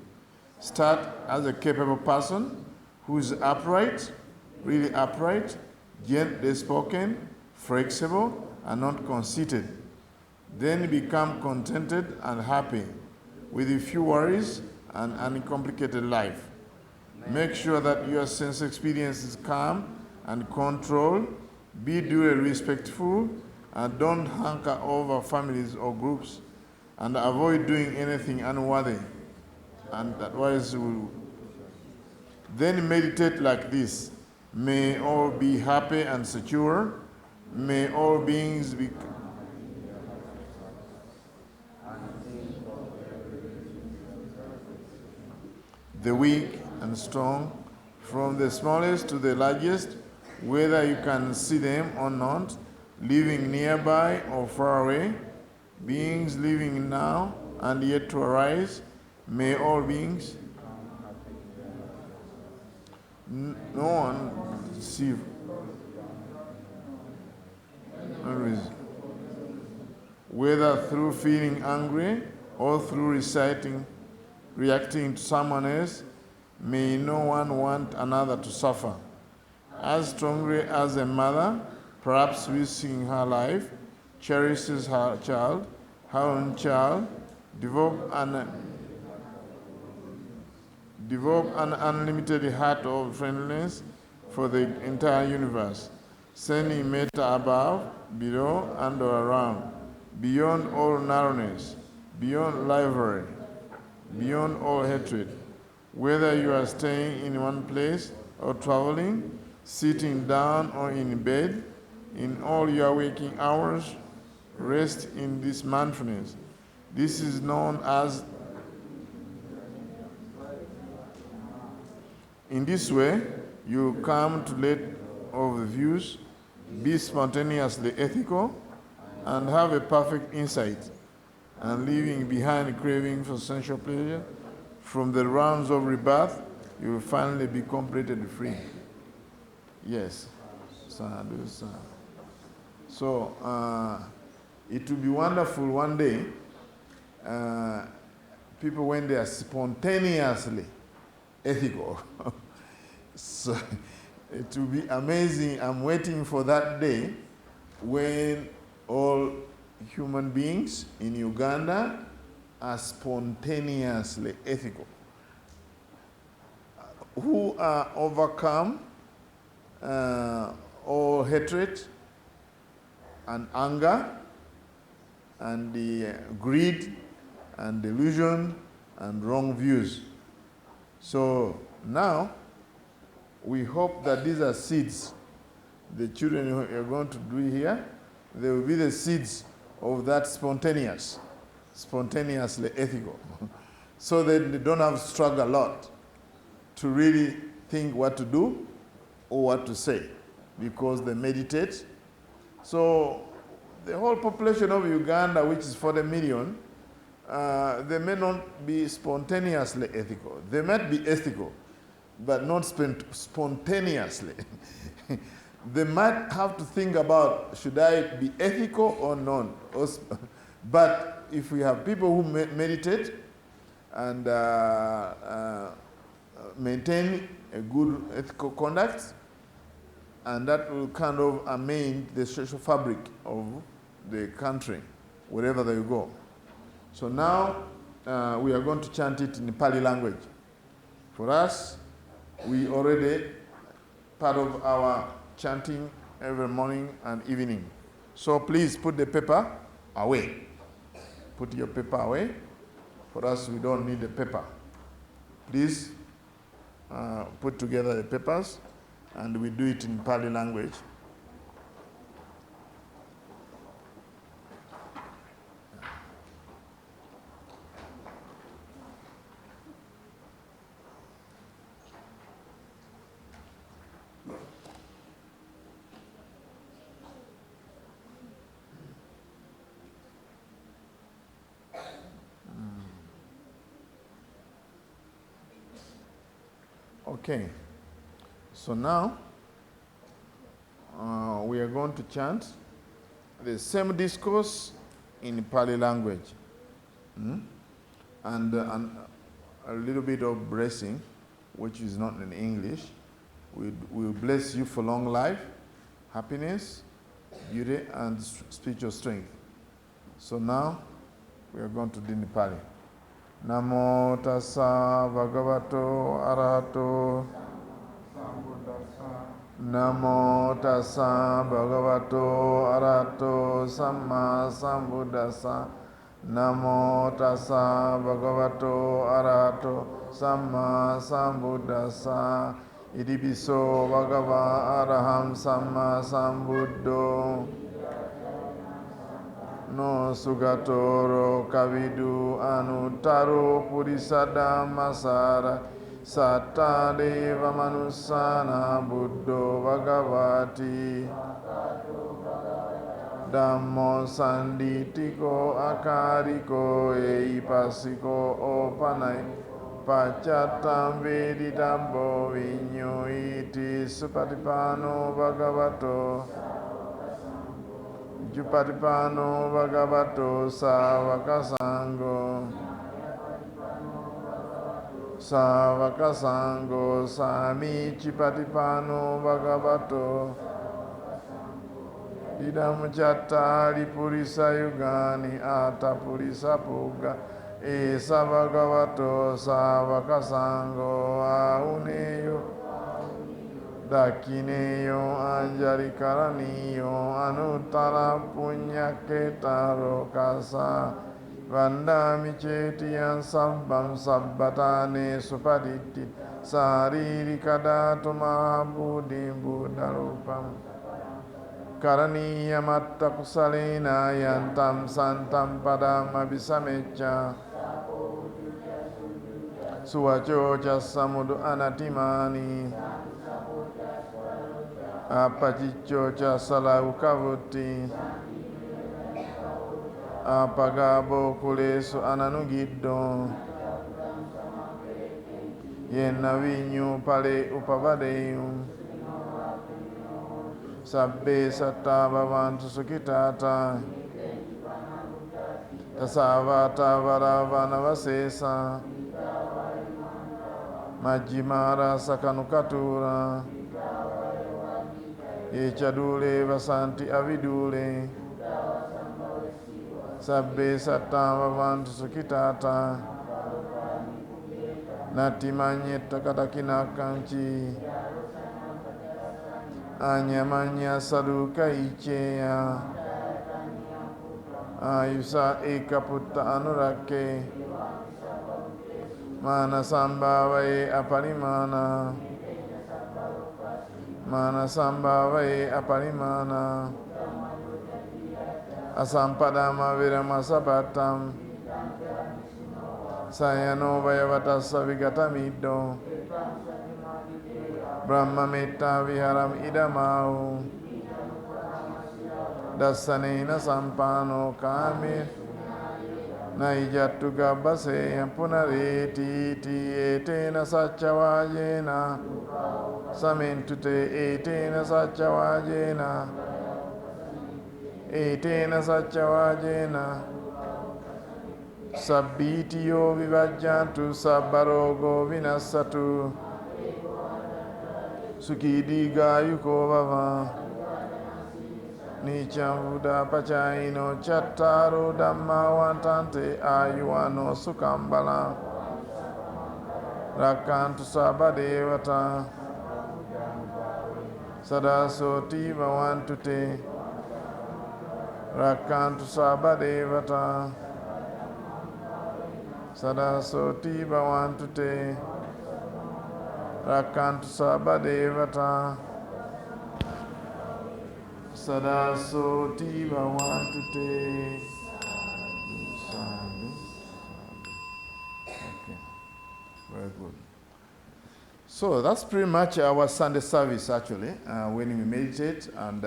Start as a capable person who is upright, really upright, gently spoken, flexible, and not conceited. Then become contented and happy with a few worries and uncomplicated life. Make sure that your sense experience is calm and controlled. Be duly respectful, and don't hanker over families or groups, and avoid doing anything unworthy. And otherwise, then meditate like this. May all be happy and secure. May all beings be the weak and strong, from the smallest to the largest, whether you can see them or not, living nearby or far away, beings living now and yet to arise, may all beings, no one deceive. whether through feeling angry or through reacting to someone else, may no one want another to suffer. As strongly as a mother, perhaps risking her life, cherishes her own child, develop an unlimited heart of friendliness for the entire universe, sending metta above, below, and all around, beyond all narrowness, beyond rivalry, beyond all hatred. Whether you are staying in one place or traveling, sitting down or in bed, in all your waking hours, rest in this mindfulness. This is known as. In this way, you come to let of the views, be spontaneously ethical, and have a perfect insight, and leaving behind craving for sensual pleasure. From the rounds of rebirth, you will finally be completely free. Yes. So, it will be wonderful one day, people when they are spontaneously ethical. So, it will be amazing. I'm waiting for that day when all human beings in Uganda are spontaneously ethical, who are overcome all hatred and anger and the greed and delusion and wrong views. So now we hope that these are seeds. The children who are going to do here, they will be the seeds of that spontaneously ethical. So that they don't have to struggle a lot to really think what to do or what to say, because they meditate. So the whole population of Uganda, which is 40 million, they may not be spontaneously ethical. They might be ethical, but not spontaneously. They might have to think about, should I be ethical or not? But if we have people who meditate and maintain a good ethical conduct, and that will kind of amend the social fabric of the country, wherever they go. So now we are going to chant it in Pali language. For us, we already part of our chanting every morning and evening. So please put the paper away. Put your paper away. For us, we don't need the paper. Please put together the papers, and we do it in Pali language. Okay, so now we are going to chant the same discourse in Pali language, and a little bit of blessing, which is not in English. We will bless you for long life, happiness, beauty, and spiritual strength. So now we are going to do in Pali. Namo tassa bhagavato arahato. Namo tassa bhagavato arahato samma sambuddhassa. Namo tassa bhagavato arahato samma sambuddhassa. Itipiso bhagava araham samma sambuddho. No sugatoro kavidu anutaro purisada masara satta deva manusana buddho bhagavati dhammo sanditiko akariko eipasiko opanai pachatam vedidambo vinyo iti supatipano bhagavato Jupatipano Bhagavato Savakasango Savakasango Sami Chipatipano Bhagavato Idam Chattari Purisa Yugani Ata Purisa Puga Esa Bhagavato Savakasango Auneyo Dakineyo Anjali Karaniyo Anuttara Punya Ketaro Kasa Vandami Chetiyan Sabbam Sabbatane Supaditi Sariri Kadatu Mahabudhi Buddharupam Karaniya Matta Kusalena Yantam Santam Padam Abhisamecha Suvacho Chasamudu Anatimani Apachicho Chasala Ukavuti Apagabo Kulesu Ananugiddo Yena Vinyu Pale Upavadeyu Sabbe Satta Bhavantu Sukhitata Tasavata Varavana Vasesa Majjimara Sakanukatura Echadule Vasanti Avidule Sabbe Satta Bhavantu Sukhitata Nati Manyetta Katakina Kanchi Anyamanya Saduka Icheya Ayusa Ekaputta Anurake Mana Sambhavaye Aparimana Mana Sambhavaye Aparimana Asampadama Virama Sabatam Sayano Vayavatasa Vigatamiddo Brahma Metta Viharam Idamau Dasanena Sampano Kame Naijattu Gabbase Punareti Etena Satchavajena Samentute Etena Satchavajena Etena Satchavajena Sabbitiyo Vivajjantu Sabbarogo Vinassatu Sukhidiga Yuko Bhava Nicham Buddha Pachaino Chattaro Dhamma Vantante Ayuano Sukambala Rakantu Sabadevata Sadasoti Bhavantute Rakantu Sabadevata Sadasoti Bhavantute Rakantu Sabadevata Sadasoti Bhavantute. Okay, very good. So that's pretty much our Sunday service actually, when we meditate and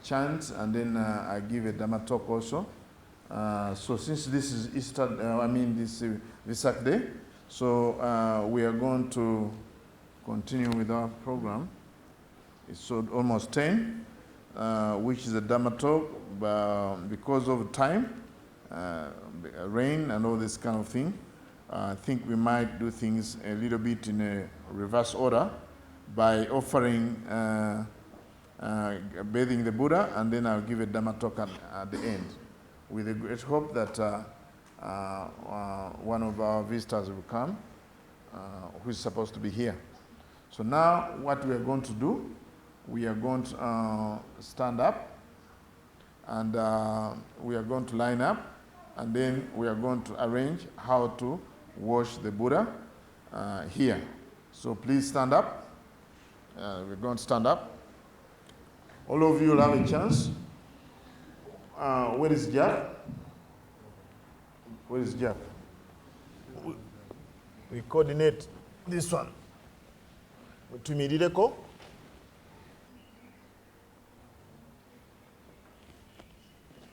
chant, and then I give a Dhamma talk also. So since this is Easter, this Vesak Day, so we are going to continue with our program. It's so almost 10, which is a Dhamma talk, but because of time, rain and all this kind of thing, I think we might do things a little bit in a reverse order by offering bathing the Buddha, and then I'll give a Dhamma talk at the end, with a great hope that one of our visitors will come, who is supposed to be here. So now what we are going to do, we are going to stand up, and we are going to line up, and then we are going to arrange how to wash the Buddha here. So please stand up. We're going to stand up. All of you will have a chance. Where is Jeff? Where is Jeff? We coordinate this one. Tumirireko.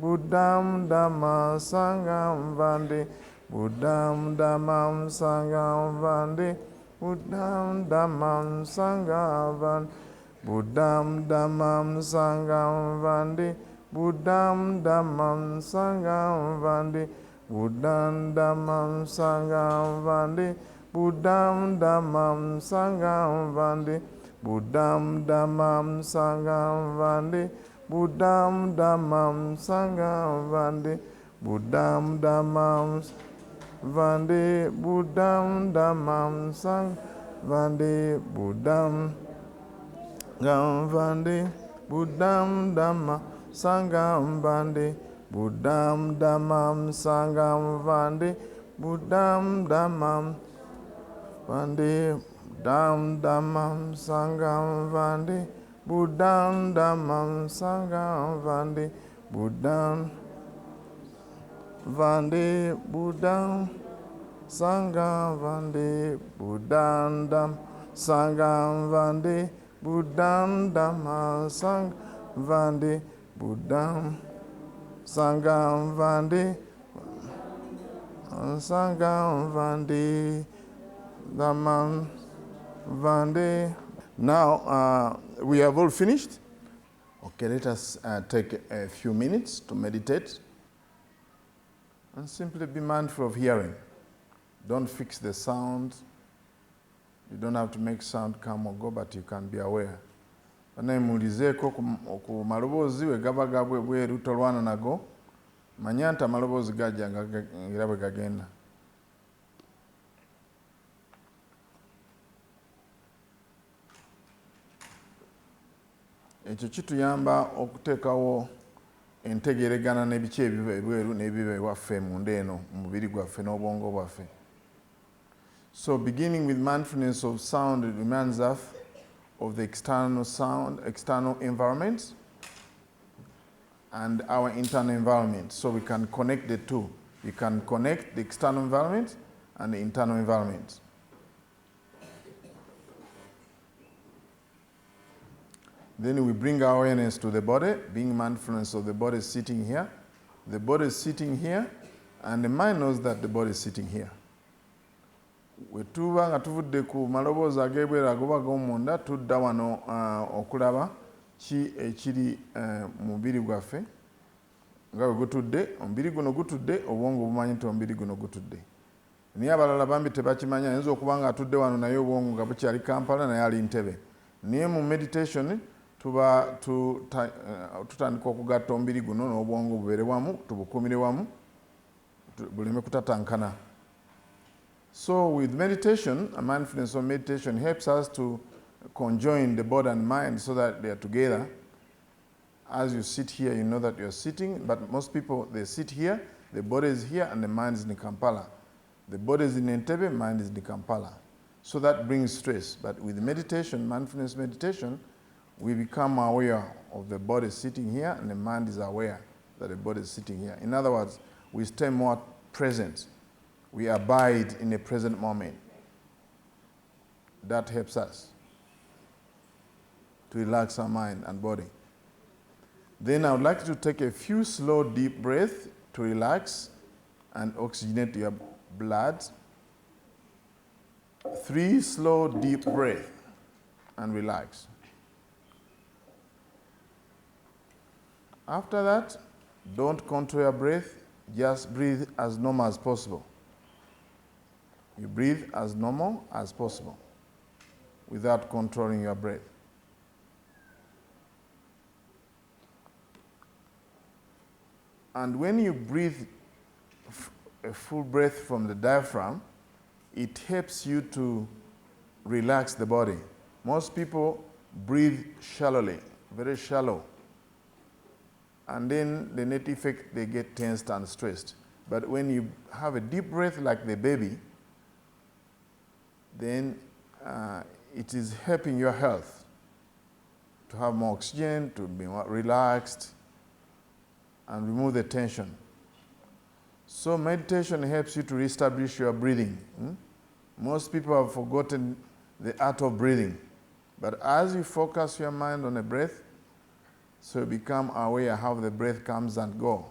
Buddham Dhammam Sangham Vande, Buddham Dhammam Sangham Vande, Buddham Dhammam Sangham Vande, Buddham Dhammam Sangham Vande, Buddham Dhammam Sangham Vande, Buddham Dhammam Sangham Vande, Buddham Dhammam Sangham Vande, Buddham Dhammam Sangham Vande, Buddham Dhammam Sangham Vande, Buddham Dhammam Vande, Buddham Dhammam Sangham Vande, Buddham Vande, Buddham Dhammam Sangham Vande, Buddham Dhammam Sangham Vande, Buddham Dhammam Vande, Buddham Dhammam Sangham Vande, Buddham Dhammam Sangham Vande, Buddham Vande, Buddham Sangham Vande, Buddham Dhammam Sangham Vande, Buddham Dhammam Sangham Vande, Buddham Sangham Vande, Sangham Vande, Dhammam Vande. Now we have all finished. Okay, let us take a few minutes to meditate and simply be mindful of hearing. Don't fix the sound. You don't have to make sound come or go, but you can be aware. Mulizeeko ku maloboozi we gaba gabwe bweru tolwana nago, manya nti amaloboozi gajja era bwe gagenda. Ekyo kituyamba okuteekawo entegeeragana n'ebiki ebiva ebweru n'ebiva ewaffe munda eno mu mubiri gwaffe n'obwongo bwaffe. So beginning with mindfulness of sound, it reminds us of the external sound, external environment, and our internal environment. So we can connect the two. We can connect the external environment and the internal environment. Then we bring our awareness to the body, being mindfulness of the body sitting here. The body is sitting here, and the mind knows that the body is sitting here. We tuba nga tuvudde ku maloboozi ag'ebweru agoba ag'omunda tudda wano okulaba ki ekiri mu mubiri gwaffe nga bwe gutudde. Omubiri guno gutudde, obwongo bumanyi nti omubiri guno gutudde. Naye abalala bambi tebakimanya, ayinza okuba nga atudde wano naye obwongo nga bukyali Kampala naye ali Ntebe. Naye mu meditation tuba tutandika okugatta omubiri guno n'obwongo bubeere wamu, tubukuumire wamu, buleme kutatankana. So with meditation, a mindfulness of meditation helps us to conjoin the body and mind so that they are together. As you sit here, you know that you're sitting, but most people, they sit here, the body is here and the mind is in Kampala. The body is in Entebbe, mind is in Kampala. So that brings stress. But with meditation, mindfulness meditation, we become aware of the body sitting here and the mind is aware that the body is sitting here. In other words, we stay more present. We abide in the present moment. That helps us to relax our mind and body. Then I would like you to take a few slow, deep breaths to relax and oxygenate your blood. 3 slow, deep breaths and relax. After that, don't control your breath, just breathe as normal as possible. You breathe as normal as possible without controlling your breath. And when you breathe a full breath from the diaphragm, it helps you to relax the body. Most people breathe shallowly, very shallow. And then the net effect, they get tensed and stressed. But when you have a deep breath like the baby, then it is helping your health to have more oxygen, to be more relaxed, and remove the tension. So meditation helps you to reestablish your breathing. Most people have forgotten the art of breathing. But as you focus your mind on the breath, So become aware how the breath comes and go.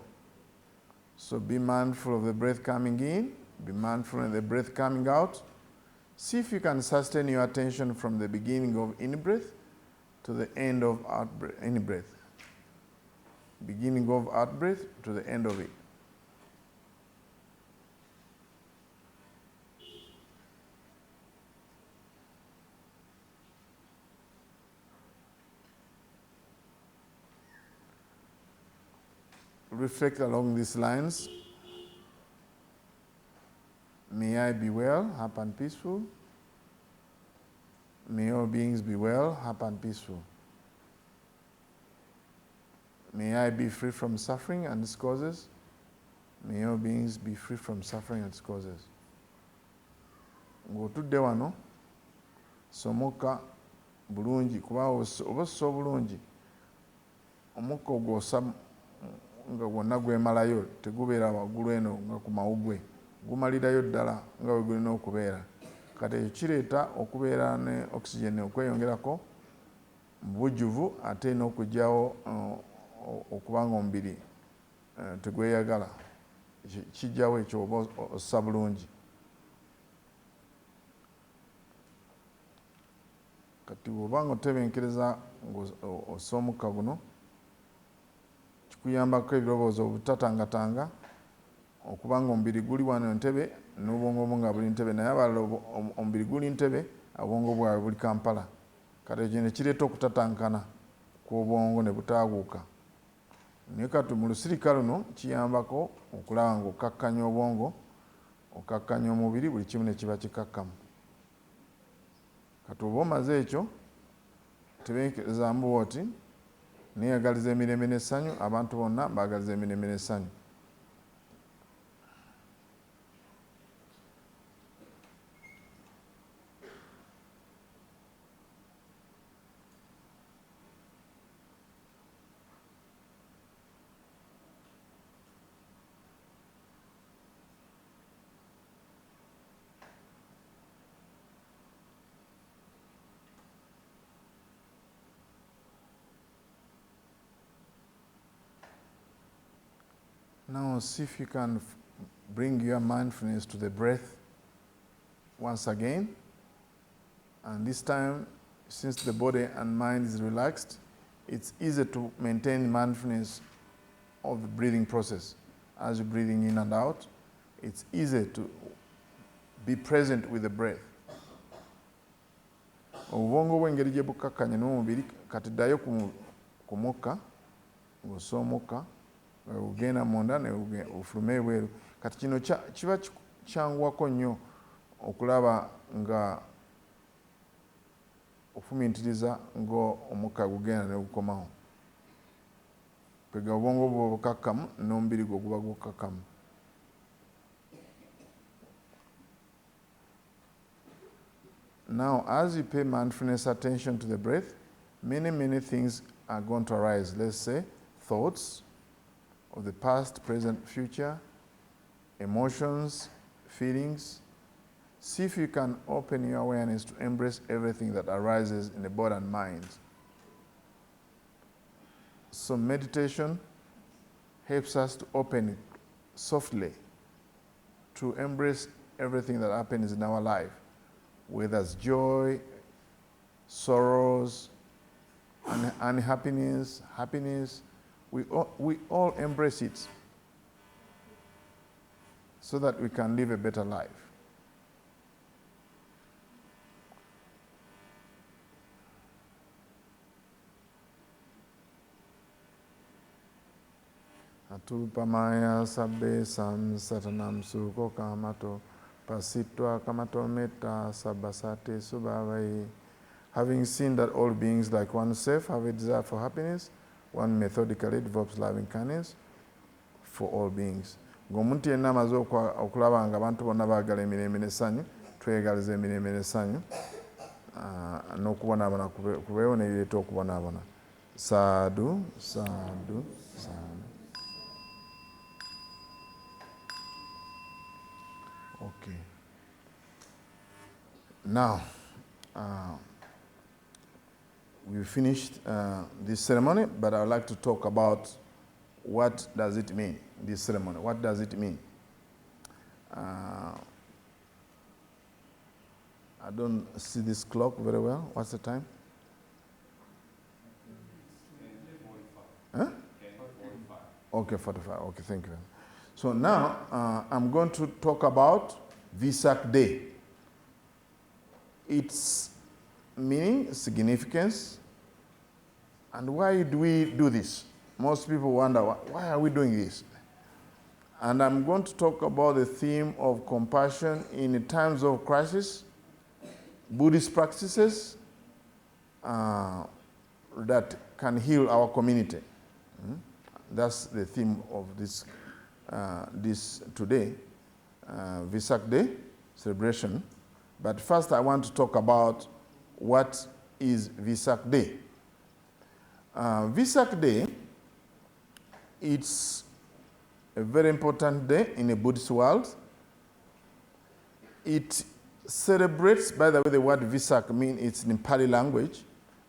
So be mindful of the breath coming in, be mindful of the breath coming out. See if you can sustain your attention from the beginning of in-breath to the end of out-breath, in-breath. Beginning of out-breath to the end of it. Reflect along these lines. May I be well, happy and peaceful. May all beings be well, happy and peaceful. May I be free from suffering and its causes. May all beings be free from suffering and its causes. Ng'otudde wano, somoka bulungi kuba oba so bulungi. Omukka ogwosa nga gwonna gwemalayo tegubeera waggulu eno nga ku mawugwe. Gumalirayo ddala nga bwe gulina okubeera. Kati ekyo kireeta okubeera ne oxygen okweyongerako mu bujjuvu ate n'okugyawo okuba nga omubiri tegweyagala. Kijjawo ekyo oba ossa bulungi. Kati bw'oba nga otebenkereza ng'ossa omukka guno, kikuyambako ebirowoozo obutatangatanga okuba nga omubiri guli wano ntebe n'obwongo bwo nga buli ntebe, naye abalala omubiri guli ntebe obwongo bwabwe buli Kampala. Kati ekyo ne kireeta okutatankana kw'obwongo ne butaaguuka. Naye kati mu lusirika luno kiyambako okulaba ng'okkakkanya obwongo, okkakkanya omubiri, buli kimu ne kiba kikakkamu. Kati oba omaze ekyo, tebenkerezaamu bw'oti, neeyagaliza emirembe n'essanyu, abantu bonna baagaliza emirembe n'essanyu. Now see if you can bring your mindfulness to the breath once again. And this time, since the body and mind is relaxed, it's easy to maintain mindfulness of the breathing process. As you're breathing in and out, it's easy to be present with the breath. Obwongo bw'engeri gye bukkakkanye n'omubiri kati ddayo ku mukka, ng'ossa omukka, ugenda munda ne ofulume ebweru. Kati kino kiba kyanguwako nnyo okulaba nga ofumintiriza ng'omukka gugenda ne gukomawo. Kwega obwongo bwo bukakkamu n'omubiri gwo guba gukakkamu. Now, as you pay mindfulness attention to the breath, many things are going to arise. Let's say thoughts of the past, present, future, emotions, feelings. See if you can open your awareness to embrace everything that arises in the body and mind. So meditation helps us to open it softly to embrace everything that happens in our life, whether it's joy, sorrows, unhappiness, happiness. We all embrace it so that we can live a better life. Atupamaya sabbe samsatanam suko kamato pasitwa kamato metta sabbasate subhavai. Having seen that all beings like oneself have a desire for happiness, one methodically develops loving kindness for all beings. Ng'omuntu yenna amaze okulaba nga abantu bonna baagala emirembe n'essanyu, twegaliza emirembe n'essanyu n'okubonaabona kubeewo n'ebireeta okubonaabona. Sadhu, sadhu, sadhu. Okay. Now, we finished this ceremony, but I would like to talk about what does it mean, this ceremony. What does it mean? I don't see this clock very well. What's the time? 10:45. Huh? 10:45. Okay, 45. Okay, thank you. So now I'm going to talk about Vesak Day. Its meaning, significance, and why do we do this? Most people wonder, why are we doing this? And I'm going to talk about the theme of compassion in times of crisis, Buddhist practices that can heal our community. That's the theme of this today, Vesak Day celebration. But first I want to talk about what is Vesak Day. Vesak Day, it's a very important day in the Buddhist world. It celebrates, by the way, the word Vesak means it's in Pali language.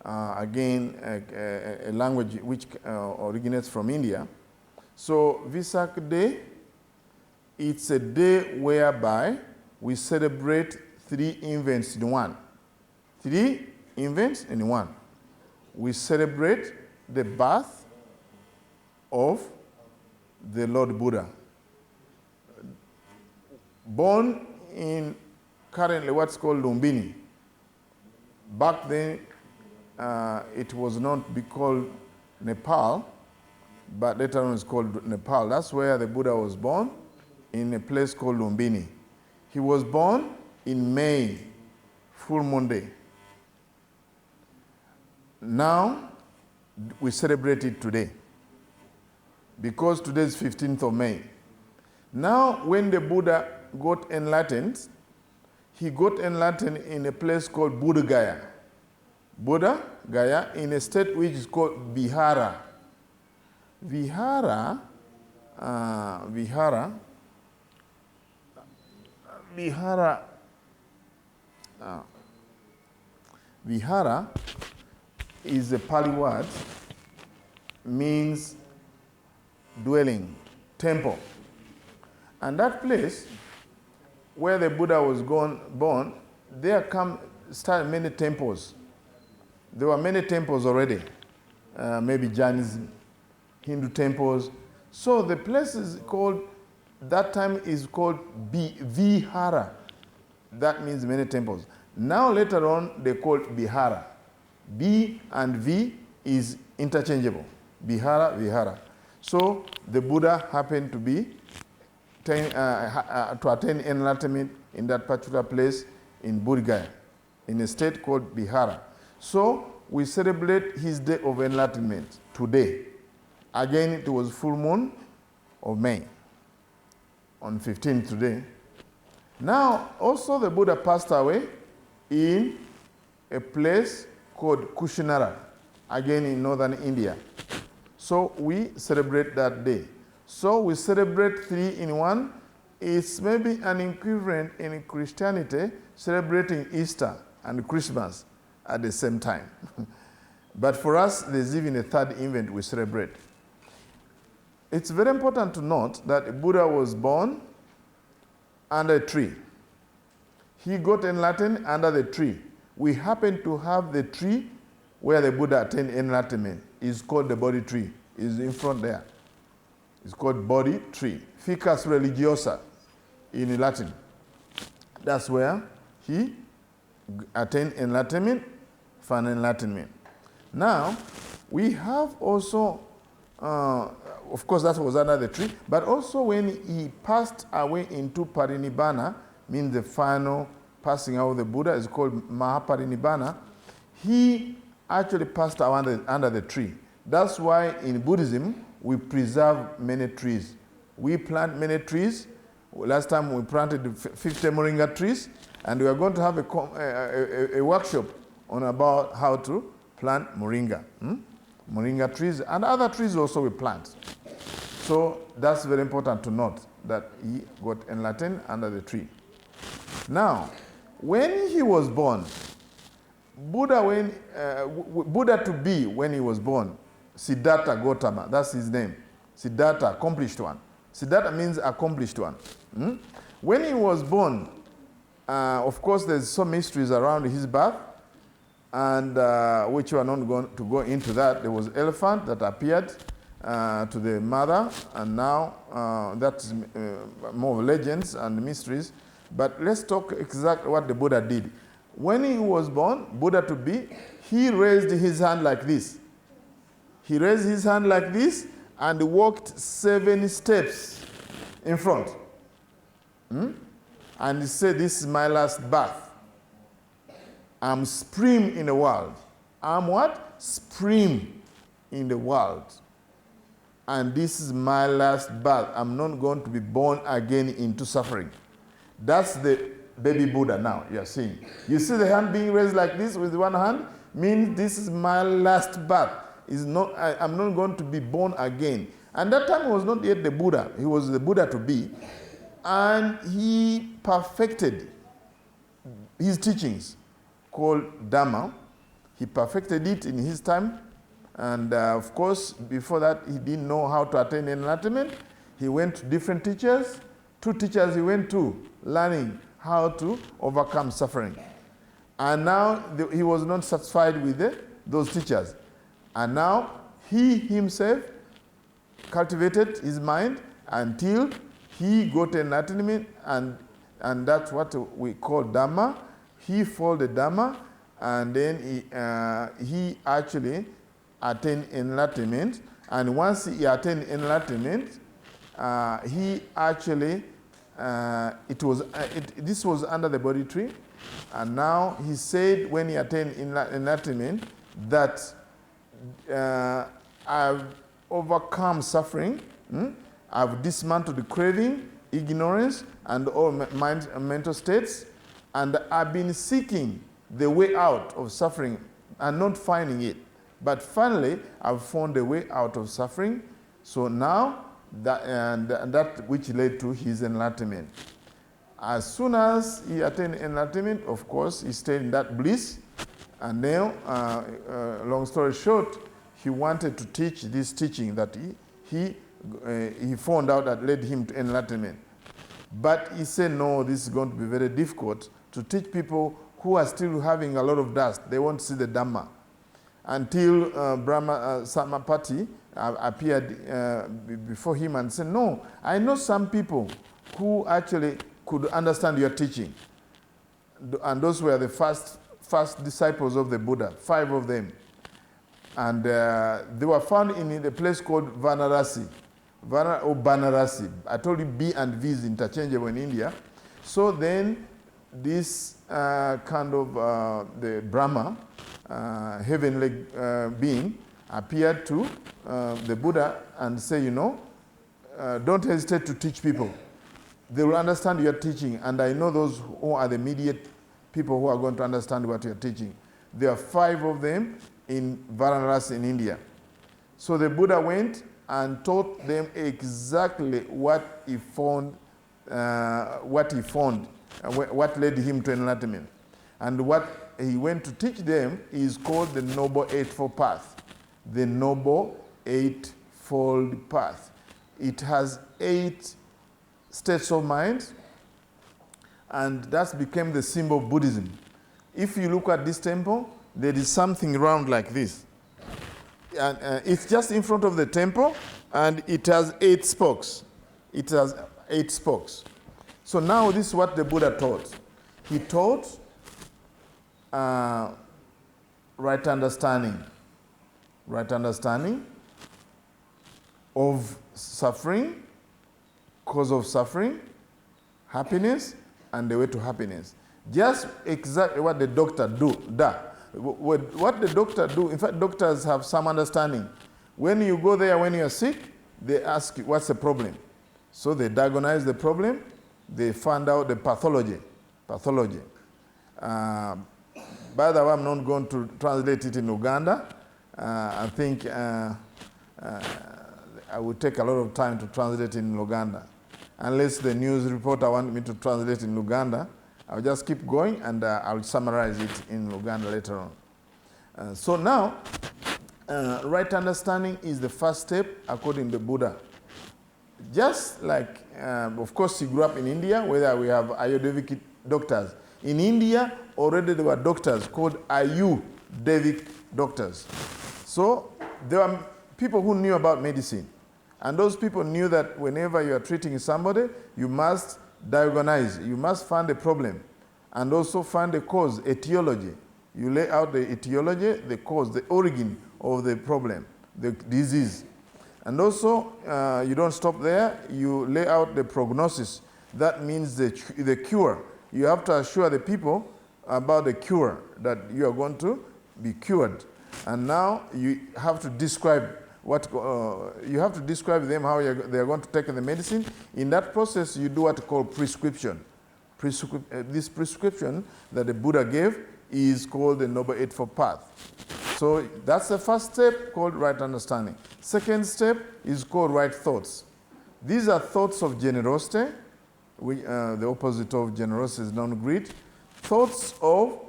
Again, a language which originates from India. So Vesak Day, it's a day whereby we celebrate 3 events in one. 3 events in one. We celebrate the birth of the Lord Buddha. Born in currently what's called Lumbini. Back then, it was not be called Nepal, but later on it's called Nepal. That's where the Buddha was born, in a place called Lumbini. He was born in May, full moon day. Now, we celebrate it today, because today is 15th of May. Now, when the Buddha got enlightened, he got enlightened in a place called Buddha Gaya. Buddha Gaya, in a state which is called Bihara. Vihara is a Pali word, means dwelling, temple. And that place where the Buddha was born, there started many temples. There were many temples already, maybe Jainism, Hindu temples. So the place is called, that time is called Vihara. That means many temples. Now later on, they call it Bihara. B and V is interchangeable. Bihara, Vihara. So the Buddha happened to be to attain enlightenment in that particular place in Buddha Gaya, in a state called Bihara. So we celebrate his day of enlightenment today. Again, it was full moon of May, on 15th today. Now, also the Buddha passed away in a place called Kushinara, again in northern India. So we celebrate that day. So we celebrate 3 in 1. It's maybe an equivalent in Christianity celebrating Easter and Christmas at the same time. But for us, there's even a 3rd event we celebrate. It's very important to note that Buddha was born under a tree. He got enlightened under the tree. We happen to have the tree where the Buddha attained enlightenment. It's called the Bodhi tree. It's in front there. It's called Bodhi tree. Ficus religiosa in Latin. That's where he attained enlightenment, found enlightenment. Now, we have also, of course that was under the tree, but also when he passed away into parinibbana, means the final passing out of the Buddha, is called Mahaparinibbana, he actually passed away under the tree. That's why in Buddhism, we preserve many trees. We plant many trees. Last time we planted 50 moringa trees, and we are going to have a workshop on about how to plant moringa. Moringa trees, and other trees also we plant. So that's very important to note, that he got enlightened under the tree. Now, when he was born, Buddha to be when he was born, Siddhartha Gautama, that's his name. Siddhartha, accomplished one. Siddhartha means accomplished one. When he was born, of course, there's some mysteries around his birth, and which we are not going to go into that. There was an elephant that appeared to the mother, and now that's more legends and mysteries. But let's talk exactly what the Buddha did. When he was born, Buddha to be, he raised his hand like this. He raised his hand like this and walked 7 steps in front. And he said, this is my last birth. I'm supreme in the world. I'm what? Supreme in the world. And this is my last birth. I'm not going to be born again into suffering. That's the baby Buddha now you're seeing. You see the hand being raised like this with one hand? Means this is my last birth. I'm not going to be born again. And that time he was not yet the Buddha. He was the Buddha to be. And he perfected his teachings called Dhamma. He perfected it in his time. And of course, before that, he didn't know how to attain enlightenment. He went to different teachers. 2 teachers he went to, learning how to overcome suffering. And now he was not satisfied with those teachers. And now he himself cultivated his mind until he got enlightenment, and that's what we call Dhamma. He followed the Dhamma, and then he actually attained enlightenment. And once he attained enlightenment, he actually, this was under the Bodhi tree. And now he said when he attained enlightenment that I've overcome suffering, I've dismantled the craving, ignorance, and all mental states, and I've been seeking the way out of suffering and not finding it. But finally, I've found the way out of suffering. So now, that which led to his enlightenment. As soon as he attained enlightenment, of course, he stayed in that bliss. And now, long story short, he wanted to teach this teaching that he found out that led him to enlightenment. But he said, no, this is going to be very difficult to teach people who are still having a lot of dust. They won't see the Dhamma. Until Brahma Samapati appeared before him and said, no, I know some people who actually could understand your teaching. And those were the first disciples of the Buddha, 5 of them. And they were found in a place called Vanarasi. Banarasi. I told you B and V is interchangeable in India. So then this kind of the Brahma, heavenly being, appeared to the Buddha and say, don't hesitate to teach people. They will understand your teaching, and I know those who are the immediate people who are going to understand what you're teaching. There are 5 of them in Varanasi in India. So the Buddha went and taught them exactly what he found, what led him to enlightenment. And what he went to teach them is called the Noble Eightfold Path. The Noble Eightfold Path. It has 8 states of mind, and that became the symbol of Buddhism. If you look at this temple, there is something round like this. And it's just in front of the temple, and it has 8 spokes. It has 8 spokes. So now this is what the Buddha taught. He taught right understanding of suffering, cause of suffering, happiness, and the way to happiness. Just exactly what the doctor does. What the doctor do, in fact, doctors have some understanding. When you go there when you're sick, they ask you, what's the problem? So they diagnose the problem, they find out the pathology. By the way, I'm not going to translate it in Uganda. I think I would take a lot of time to translate it in Uganda. Unless the news reporter wants me to translate in Uganda, I'll just keep going and I'll summarize it in Luganda later on. So now, right understanding is the first step according to Buddha. Just like, of course, he grew up in India, where we have Ayurvedic doctors. In India, already there were doctors called Ayurvedic doctors. So there were people who knew about medicine. And those people knew that whenever you are treating somebody, you must diagnose, you must find the problem, and also find the cause, etiology. You lay out the etiology, the cause, the origin of the problem, the disease. And also, you don't stop there, you lay out the prognosis. That means the cure. You have to assure the people about the cure, that you are going to be cured. And now you have to describe you have to describe them how they are going to take the medicine. In that process, you do what you call prescription. This prescription that the Buddha gave is called the Noble Eightfold Path. So that's the first step, called right understanding. Second step is called right thoughts. These are thoughts of generosity. The opposite of generosity is non-greed. Thoughts of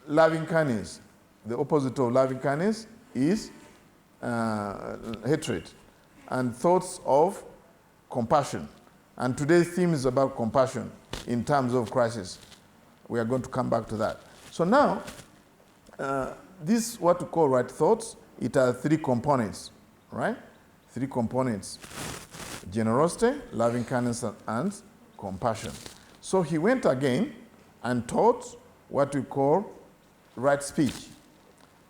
loving kindness. The opposite of loving kindness is hatred. And thoughts of compassion. And today's theme is about compassion in terms of crisis. We are going to come back to that. So now, this what we call right thoughts. It has three components, right? Three components: generosity, loving kindness, and compassion. So he went again and taught what we call right speech.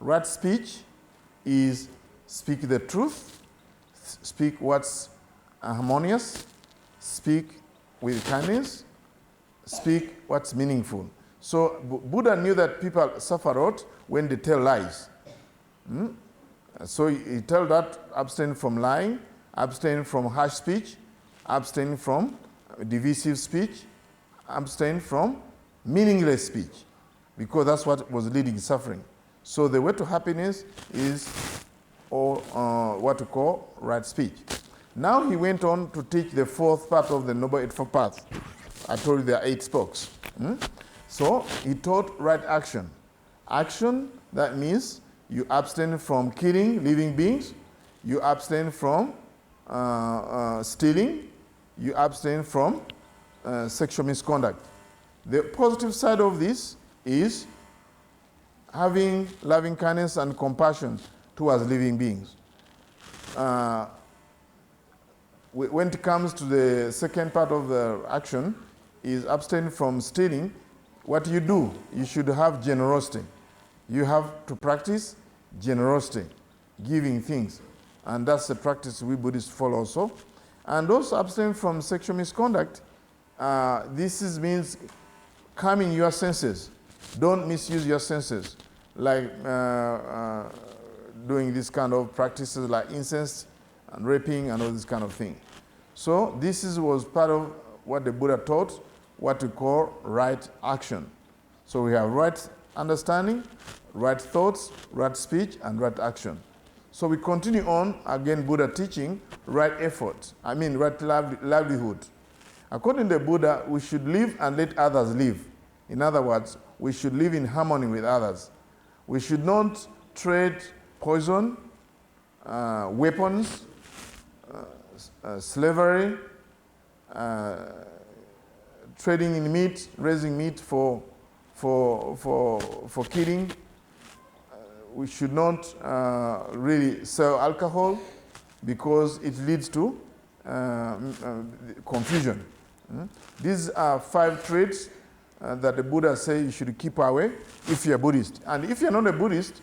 Right speech is speak the truth, speak what's harmonious, speak with kindness, speak what's meaningful. So Buddha knew that people suffer a lot when they tell lies. So he told that abstain from lying, abstain from harsh speech, abstain from divisive speech, abstain from meaningless speech, because that's what was leading suffering. So the way to happiness is what we call right speech. Now he went on to teach the fourth part of the Noble Eightfold Path. I told you there are 8 spokes. So he taught right action. Action, that means you abstain from killing living beings, you abstain from stealing, you abstain from sexual misconduct. The positive side of this is having loving kindness and compassion towards living beings. When it comes to the second part of the action, is abstain from stealing. What you should have generosity. You have to practice generosity, giving things. And that's the practice we Buddhists follow also. And also abstain from sexual misconduct. This means calming your senses. Don't misuse your senses, like doing this kind of practices like incest and raping and all this kind of thing. So this was part of what the Buddha taught, what we call right action. So we have right understanding, right thoughts, right speech, and right action. So we continue on, again, Buddha teaching right effort, right livelihood. According to Buddha, we should live and let others live. In other words, we should live in harmony with others. We should not trade poison, weapons, slavery, trading in meat, raising meat for killing. We should not really sell alcohol because it leads to confusion. These are 5 traits that the Buddha says you should keep away if you're a Buddhist. And if you're not a Buddhist,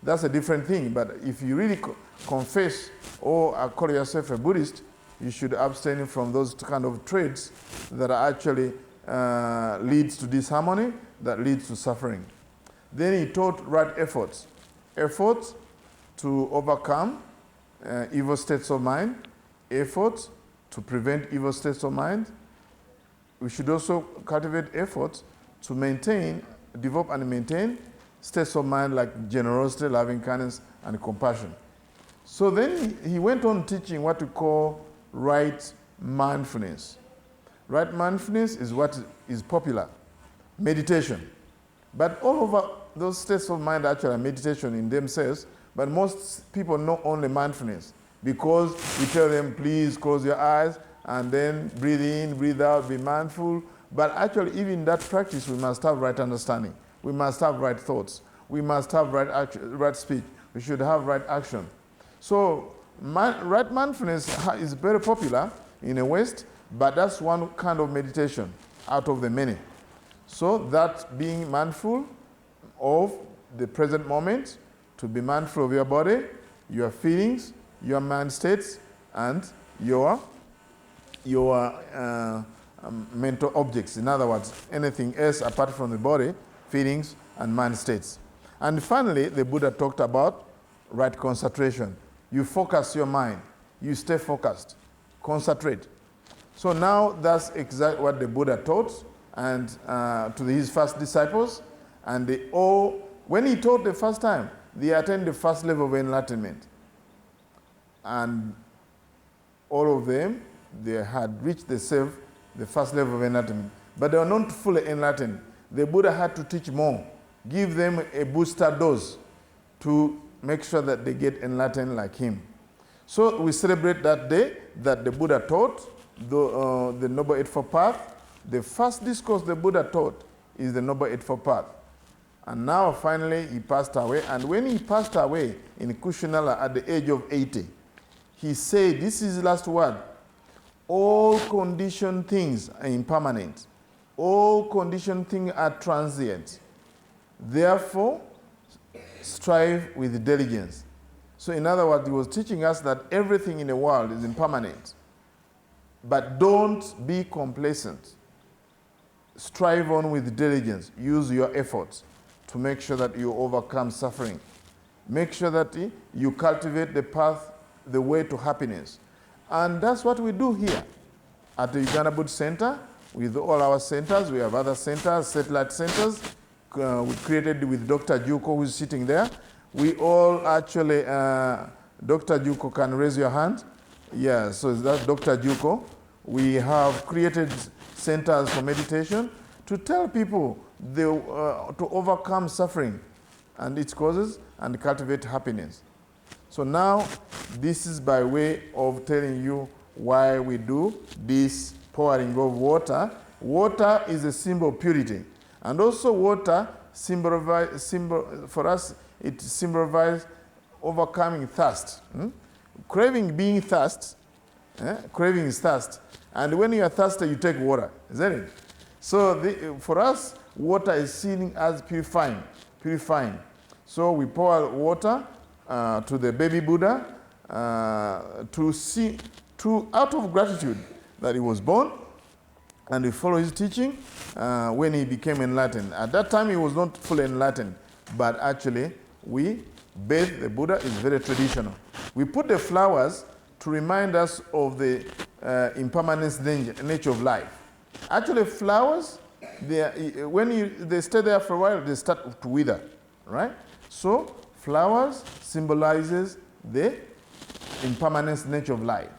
that's a different thing. But if you really confess or call yourself a Buddhist, you should abstain from those kind of traits that are actually leads to disharmony, that leads to suffering. Then he taught right efforts. Effort to overcome evil states of mind, effort to prevent evil states of mind. We should also cultivate efforts to develop and maintain states of mind like generosity, loving kindness, and compassion. So then he went on teaching what we call right mindfulness. Right mindfulness is what is popular. meditation. But all over those states of mind actually are meditation in themselves, but most people know only mindfulness because we tell them, please close your eyes and then breathe in, breathe out, be mindful. But actually, even in that practice, we must have right understanding. We must have right thoughts. We must have right speech. We should have right action. So right mindfulness is very popular in the West, but that's one kind of meditation out of the many. So that being mindful of the present moment, to be mindful of your body, your feelings, your mind states, and your mental objects. In other words, anything else apart from the body, feelings, and mind states. And finally, the Buddha talked about right concentration. You focus your mind. You stay focused. Concentrate. So now that's exactly what the Buddha taught and to his first disciples. And they all, when he taught the first time, they attained the first level of enlightenment. And all of them, they had reached the first level of enlightenment. But they were not fully enlightened. The Buddha had to teach more, give them a booster dose to make sure that they get enlightened like him. So we celebrate that day that the Buddha taught, the Noble Eightfold Path. The first discourse the Buddha taught is the Noble Eightfold Path. And now finally he passed away. And when he passed away in Kushanala at the age of 80, he said, this is his last word, all conditioned things are impermanent. All conditioned things are transient. Therefore, strive with diligence. So in other words, he was teaching us that everything in the world is impermanent. But don't be complacent. Strive on with diligence. Use your efforts to make sure that you overcome suffering. Make sure that you cultivate the path, the way to happiness. And that's what we do here at the Uganda Buddhist Center. With all our centers, we have other centers, satellite centers, we created with Dr. Juko, who's sitting there. We all actually, Dr. Juko can raise your hand. Yeah, so that's Dr. Juko. We have created centers for meditation to tell people to overcome suffering and its causes and cultivate happiness. So now, this is by way of telling you why we do this pouring of water. Water is a symbol of purity. And also water, for us, it symbolizes overcoming thirst. Craving being thirst, craving is thirst. And when you are thirsty, you take water, isn't it? So for us, water is seen as purifying. So we pour water to the baby Buddha out of gratitude that he was born, and we follow his teaching when he became enlightened. At that time, he was not fully enlightened, but actually, we bathe the Buddha is very traditional. We put the flowers to remind us of the impermanence nature of life. Actually, flowers, when they stay there for a while, they start to wither, right? So, flowers symbolizes the impermanence nature of life.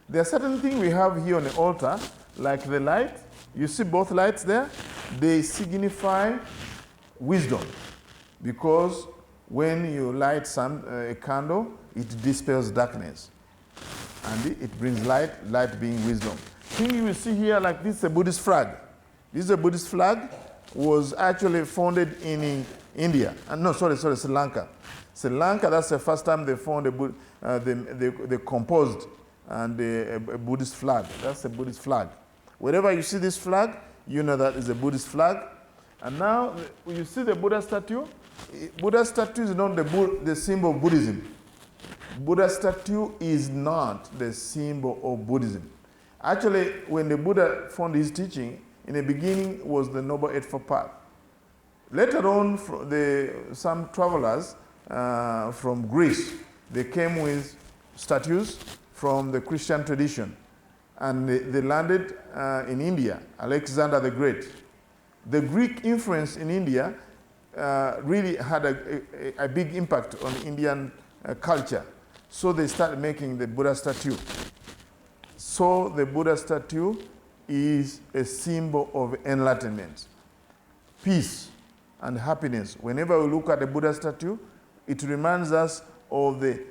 There are certain things we have here on the altar, like the light. You see both lights there? They signify wisdom. Because when you light a candle, it dispels darkness. And it brings light, light being wisdom. Thing you will see here, like this is a Buddhist flag. This is a Buddhist flag, was actually founded in India. Sri Lanka. Sri Lanka, that's the first time they found they composed and a Buddhist flag. That's a Buddhist flag. Wherever you see this flag, you know that is a Buddhist flag. And now, when you see the Buddha statue, Buddha statue is not the symbol of Buddhism. Buddha statue is not the symbol of Buddhism. Actually, when the Buddha found his teaching, in the beginning was the Noble Eightfold Path. Later on, some travelers from Greece, they came with statues from the Christian tradition. And they landed in India, Alexander the Great. The Greek influence in India really had a big impact on Indian culture. So they started making the Buddha statue. So the Buddha statue is a symbol of enlightenment. peace and happiness. Whenever we look at the Buddha statue, it reminds us of the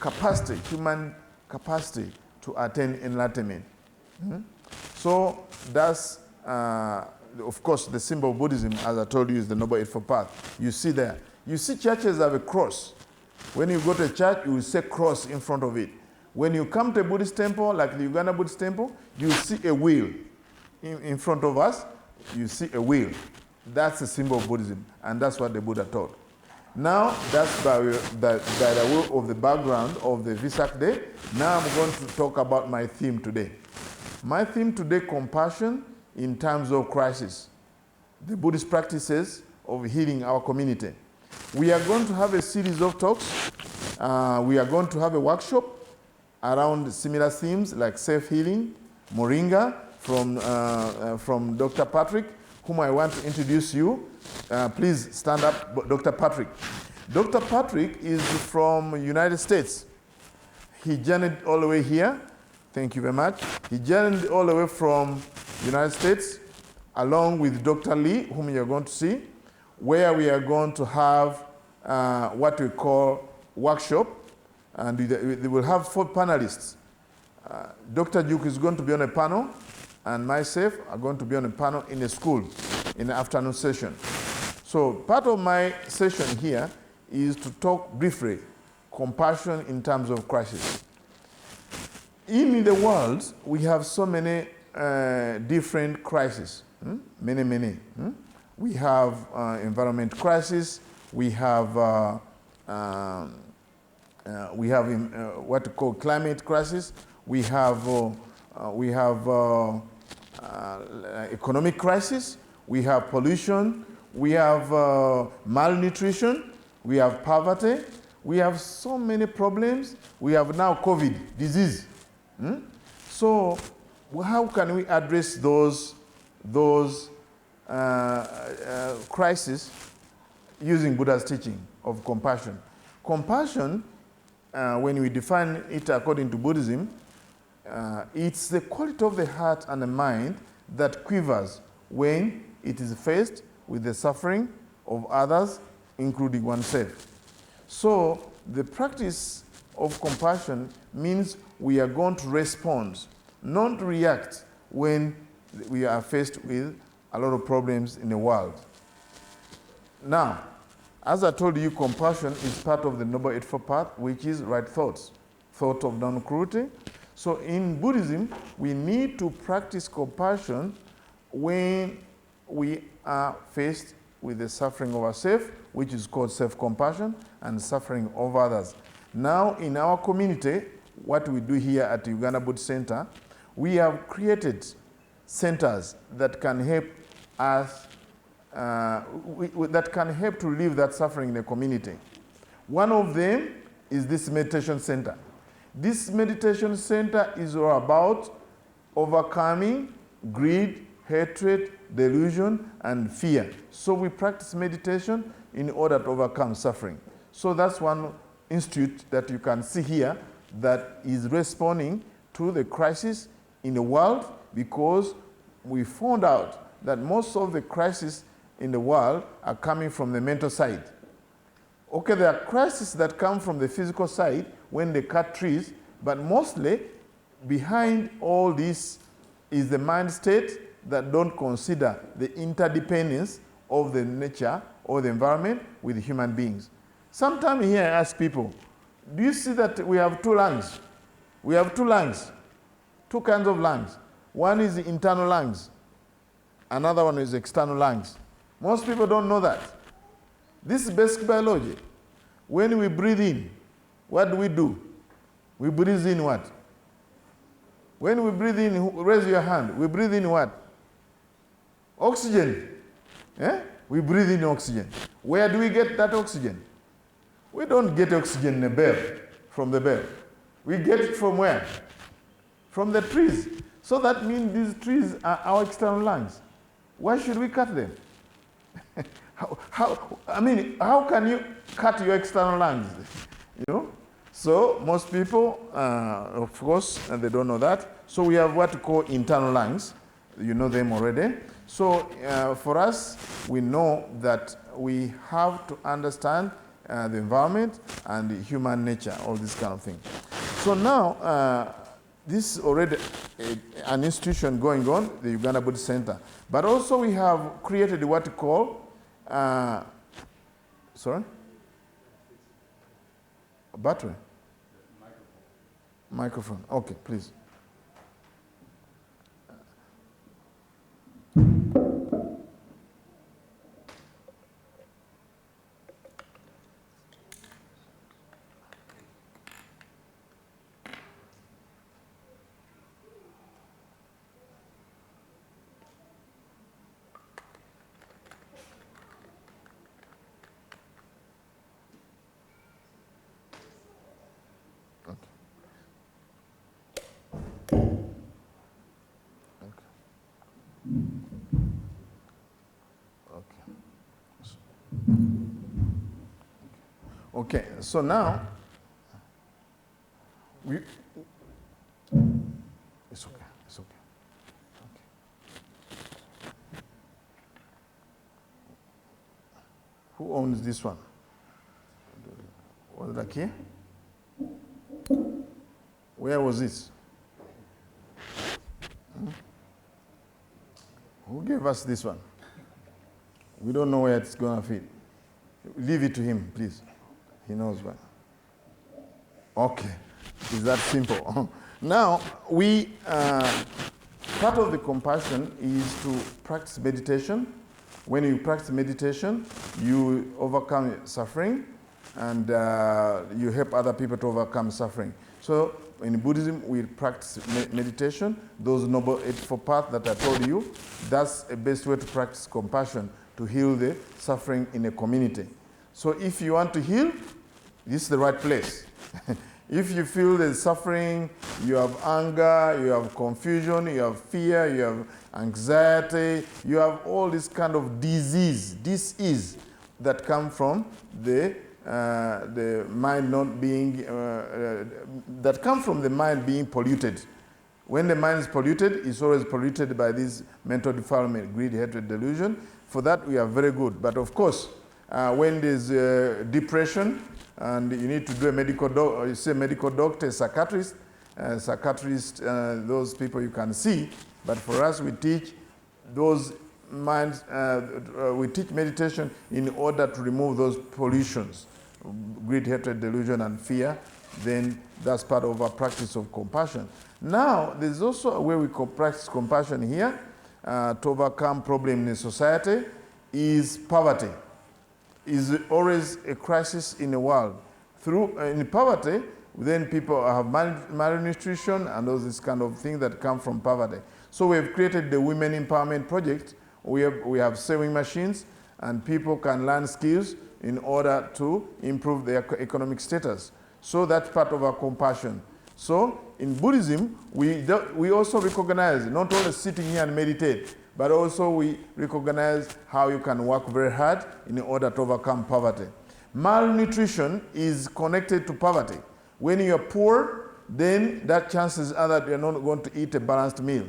capacity, human capacity to attain enlightenment. So that's, of course, the symbol of Buddhism, as I told you, is the Noble Eightfold Path. You see there. You see churches have a cross. When you go to a church, you will say cross in front of it. When you come to a Buddhist temple, like the Uganda Buddhist temple, you see a wheel. In front of us, you see a wheel. That's the symbol of Buddhism, and that's what the Buddha taught. Now, that's by the way of the background of the Vesak Day. Now I'm going to talk about my theme today. My theme today, compassion in times of crisis. The Buddhist practices of healing our community. We are going to have a series of talks. We are going to have a workshop around similar themes like self-healing, Moringa, from Dr. Patrick, whom I want to introduce you. Please stand up, Dr. Patrick. Dr. Patrick is from the United States. He journeyed all the way here. Thank you very much. He journeyed all the way from the United States along with Dr. Lee, whom you're going to see, where we are going to have what we call workshop. And we will have 4 panelists. Dr. Duke is going to be on a panel, and myself are going to be on a panel in a school in the afternoon session. So part of my session here is to talk briefly compassion in times of crisis. In the world, we have so many different crises, many. We have environment crisis, we have what we call climate crisis, we have economic crisis, we have pollution, we have malnutrition, we have poverty, we have so many problems. We have now COVID disease. So how can we address those crises using Buddha's teaching of compassion? Compassion, when we define it according to Buddhism, it's the quality of the heart and the mind that quivers when it is faced with the suffering of others, including oneself. So the practice of compassion means we are going to respond, not react when we are faced with a lot of problems in the world. Now, as I told you, compassion is part of the Noble Eightfold Path, which is right thoughts, thought of non-cruelty. So in Buddhism, we need to practice compassion when we are faced with the suffering of ourselves, which is called self-compassion, and suffering of others. Now, in our community, what we do here at the Uganda Buddhist Center, we have created centers that can help us, that can help to relieve that suffering in the community. One of them is this meditation center. This meditation center is all about overcoming greed, hatred, delusion, and fear. So we practice meditation in order to overcome suffering. So that's one institute that you can see here that is responding to the crisis in the world, because we found out that most of the crises in the world are coming from the mental side. Okay, there are crises that come from the physical side when they cut trees, but mostly behind all this is the mind state that don't consider the interdependence of the nature or the environment with human beings. Sometimes here I ask people, do you see that we have 2 lungs? We have 2 lungs, 2 kinds of lungs. One is the internal lungs, another one is external lungs. Most people don't know that. This is basic biology. When we breathe in, what do? We breathe in what? When we breathe in, raise your hand. We breathe in what? Oxygen. Eh? We breathe in oxygen. Where do we get that oxygen? We don't get oxygen in the bell, from the bell. We get it from where? From the trees. So that means these trees are our external lungs. Why should we cut them? How can you cut your external lungs? You know? So most people, of course, they don't know that. So we have what we call internal lungs. You know them already. So for us, we know that we have to understand the environment and the human nature, all this kind of thing. So now, this is already an institution going on, the Uganda Buddhist Center. But also we have created what we call, sorry? A battery? Microphone. Okay, please. Okay, so now, it's okay, it's okay. Who owns this one? Was that here? Where was this? Who gave us this one? We don't know where it's going to fit. Leave it to him, please. He knows what. Okay, it's that simple. Now, part of the compassion is to practice meditation. When you practice meditation, you overcome suffering and you help other people to overcome suffering. So in Buddhism, we practice meditation. Those Noble Eightfold Paths that I told you, that's the best way to practice compassion, to heal the suffering in a community. So if you want to heal, this is the right place. If you feel there's suffering, you have anger, you have confusion, you have fear, you have anxiety, you have all this kind of disease that come from the mind not being, that come from the mind being polluted. When the mind is polluted, it's always polluted by this mental defilement, greed, hatred, delusion. For that, we are very good. But of course, when there's depression, and you need to do a medical doctor, psychiatrist, those people you can see. But for us, we teach those minds, we teach meditation in order to remove those pollutions, greed, hatred, delusion, and fear. Then that's part of our practice of compassion. Now, there's also a way we practice compassion here to overcome problems in society is poverty. Is always a crisis in the world. In poverty, then people have malnutrition and all this kind of thing that come from poverty. So we have created the Women Empowerment Project. We have sewing machines, and people can learn skills in order to improve their economic status. So that's part of our compassion. So in Buddhism, we also recognize not only sitting here and meditate, but also we recognize how you can work very hard in order to overcome poverty. Malnutrition is connected to poverty. When you are poor, then that chances are that you're not going to eat a balanced meal,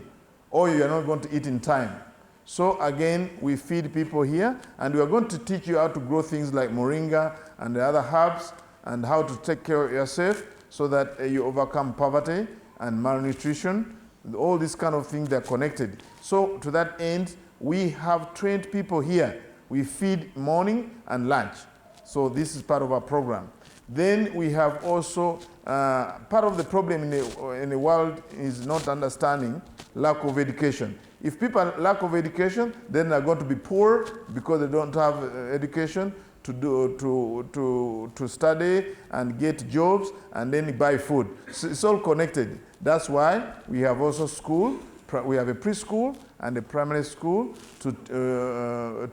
or you're not going to eat in time. So again, we feed people here, and we are going to teach you how to grow things like moringa and the other herbs, and how to take care of yourself so that you overcome poverty and malnutrition. All these kind of things, they're connected. So to that end, we have trained people here. We feed morning and lunch. So this is part of our program. Then we have also, part of the problem in the world is not understanding lack of education. If people lack of education, then they're going to be poor because they don't have education to study and get jobs and then buy food. So it's all connected. That's why we have also school. We have a preschool and a primary school to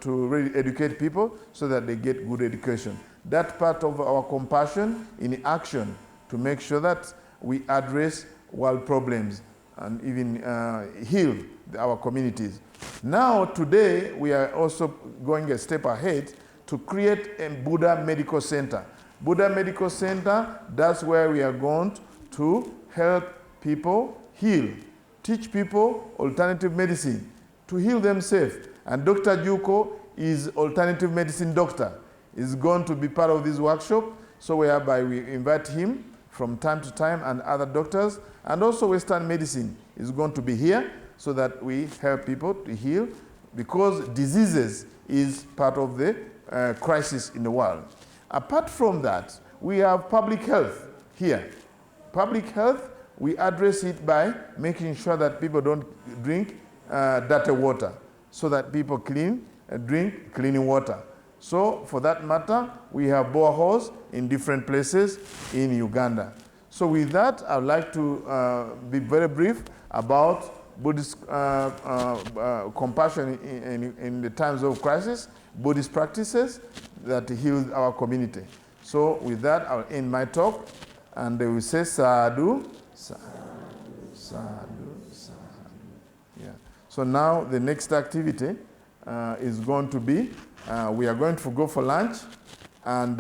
really educate people so that they get good education. That's part of our compassion in action to make sure that we address world problems and even heal our communities. Now, today, we are also going a step ahead to create a Buddha Medical Center. Buddha Medical Center, that's where we are going to help people heal, teach people alternative medicine, to heal themselves. And Dr. Juko is alternative medicine doctor. Is going to be part of this workshop, so whereby we invite him from time to time and other doctors, and also Western medicine is going to be here so that we help people to heal, because diseases is part of the crisis in the world. Apart from that, we have public health here. Public health, we address it by making sure that people don't drink dirty water, so that people drink clean water. So for that matter, we have boreholes in different places in Uganda. So with that, I would like to be very brief about Buddhist compassion in the times of crisis, Buddhist practices that heal our community. So with that, I'll end my talk, and they will say sadhu, sadhu, sadhu, sadhu. Yeah. So now the next activity is going to be, we are going to go for lunch, and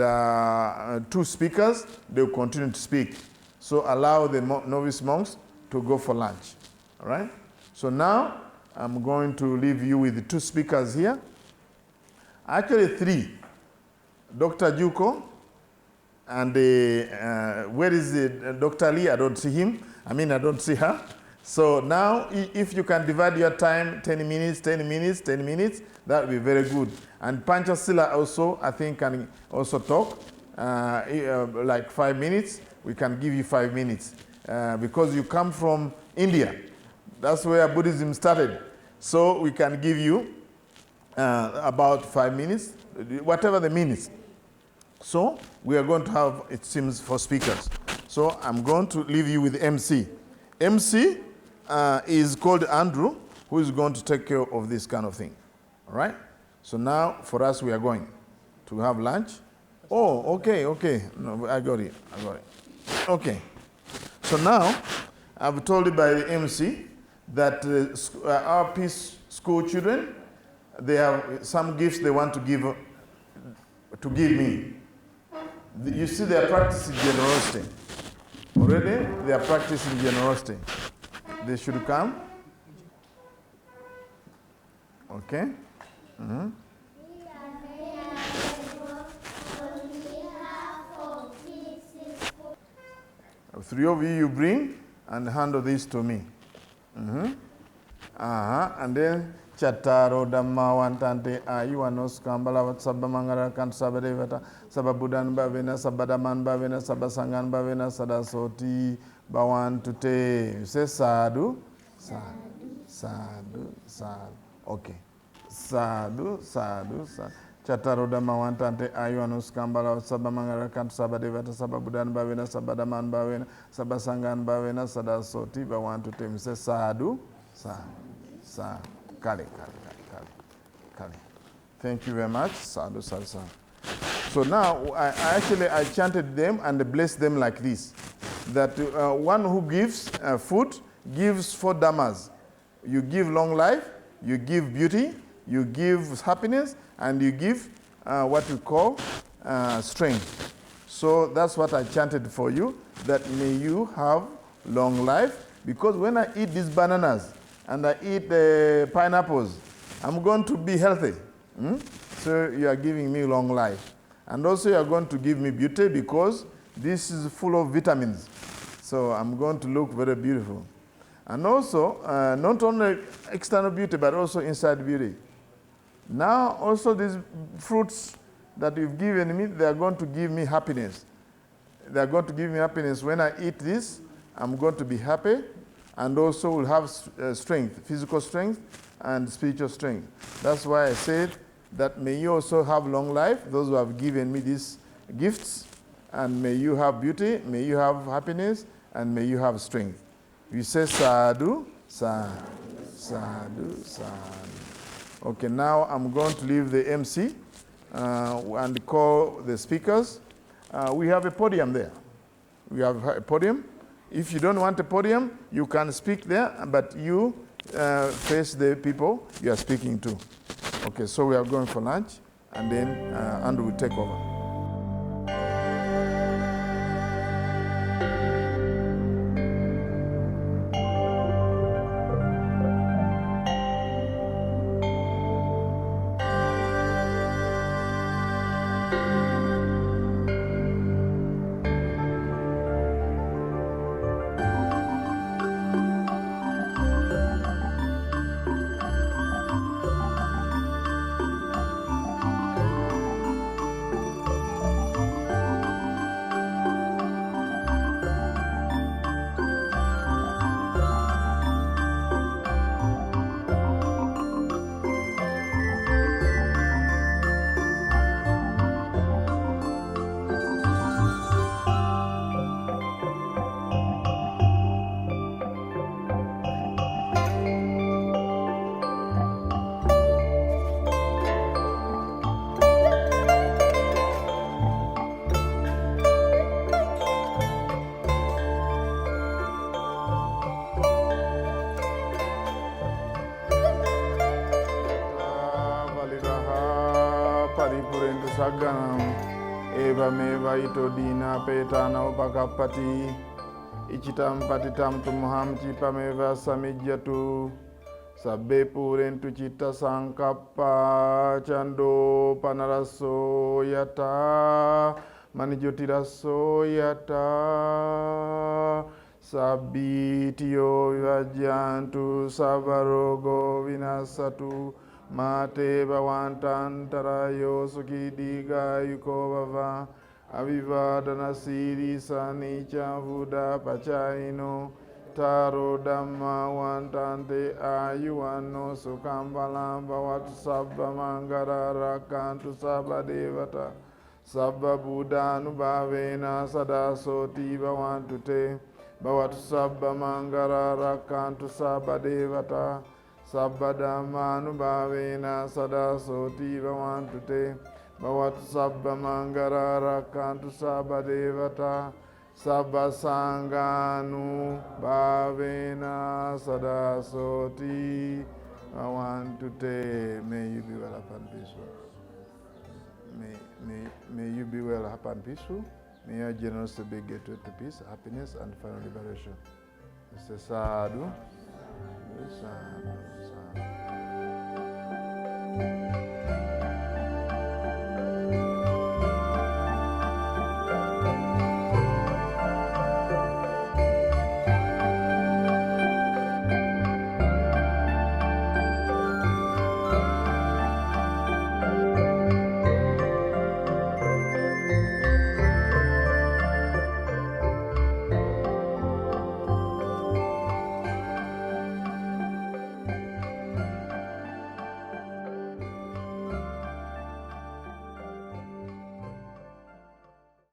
2 speakers, they will continue to speak. So allow the novice monks to go for lunch. All right? So now I'm going to leave you with 2 speakers here. Actually 3. Dr. Juko, and where is Dr. Lee? I don't see him. I don't see her. So now, if you can divide your time, 10 minutes, 10 minutes, 10 minutes, that would be very good. And Panchasila also, I think, can also talk, like 5 minutes. We can give you 5 minutes. Because you come from India. That's where Buddhism started. So we can give you about 5 minutes, whatever the minutes. So we are going to have, it seems, 4 speakers. So I'm going to leave you with MC. MC is called Andrew, who is going to take care of this kind of thing. All right? So now, for us, we are going to have lunch. Oh, okay. No, I got it. Okay. So now, I've told you by the MC that our Peace School children, they have some gifts they want to give me. You see, they are practicing generosity. Already, they are practicing generosity. They should come. Okay. Mm-hmm. 3 of you bring and handle this to me. Mm-hmm. And then Chataro Dhamma Vantante Ayuanos Kambala Sabamangara Kan Sabadevata Sababudan Bavena Sabadaman Bavena Sabasangan Bavena Sadasoti Bawan Tute. You say sadhu, sadhu. Okay. Sadhu. Chataro Dhamma Vantante Ayuanos Kambala Sabamangara Kan Sabadevata Sababudan Bavena Sabadaman Bavena Sabasangan Bavena Sadasoti Bawan Tute. You say sadhu. Kali. Thank you very much. Sadhu. So now, I chanted them and blessed them like this. That one who gives food gives 4 dhammas. You give long life, you give beauty, you give happiness, and you give what we call strength. So that's what I chanted for you, that may you have long life. Because when I eat these bananas, and I eat pineapples, I'm going to be healthy. So you are giving me long life. And also you are going to give me beauty, because this is full of vitamins. So I'm going to look very beautiful. And also, not only external beauty, but also inside beauty. Now also these fruits that you've given me, they are going to give me happiness. They are going to give me happiness. When I eat this, I'm going to be happy. And also will have strength, physical strength and spiritual strength. That's why I said that may you also have long life, those who have given me these gifts, and may you have beauty, may you have happiness, and may you have strength. You say sadhu. Okay, now I'm going to leave the MC and call the speakers. We have a podium there. We have a podium. If you don't want a podium, you can speak there, but you face the people you are speaking to. Okay, so we are going for lunch, and then Andrew will take over. Paripurentu Saganam Evameva ito dina petana upakapati Ichitam patitam tumham cipameva samijjatu Sabbe purentu citta sangkappa Cando panaraso yata Manijotiraso yata Sabitio vivajantu Sabarogo vinasatu Mate bhavantantarayo sukhidiga yuko bhava Avivadana siri sanicha vuda pachaino Taro dhamma vantante ayuvanno sukham balam bhavatu sabba mangara rakantu sabba devata Sabba buddhanubhavena sada soti bhavantu te Bhavatu sabba mangara rakantu sabba devata Sabba dhammanubhavena sada soti bhavantu te Bhavatu sabba mangara rakantu sabba devata Sabba sanganubhavena sada soti bhavantu te. May you be well, happy and peaceful. May you be well, happy and peaceful. May your generosity be gateway to peace, happiness and final liberation. Mr. Sadhu. Sadhu.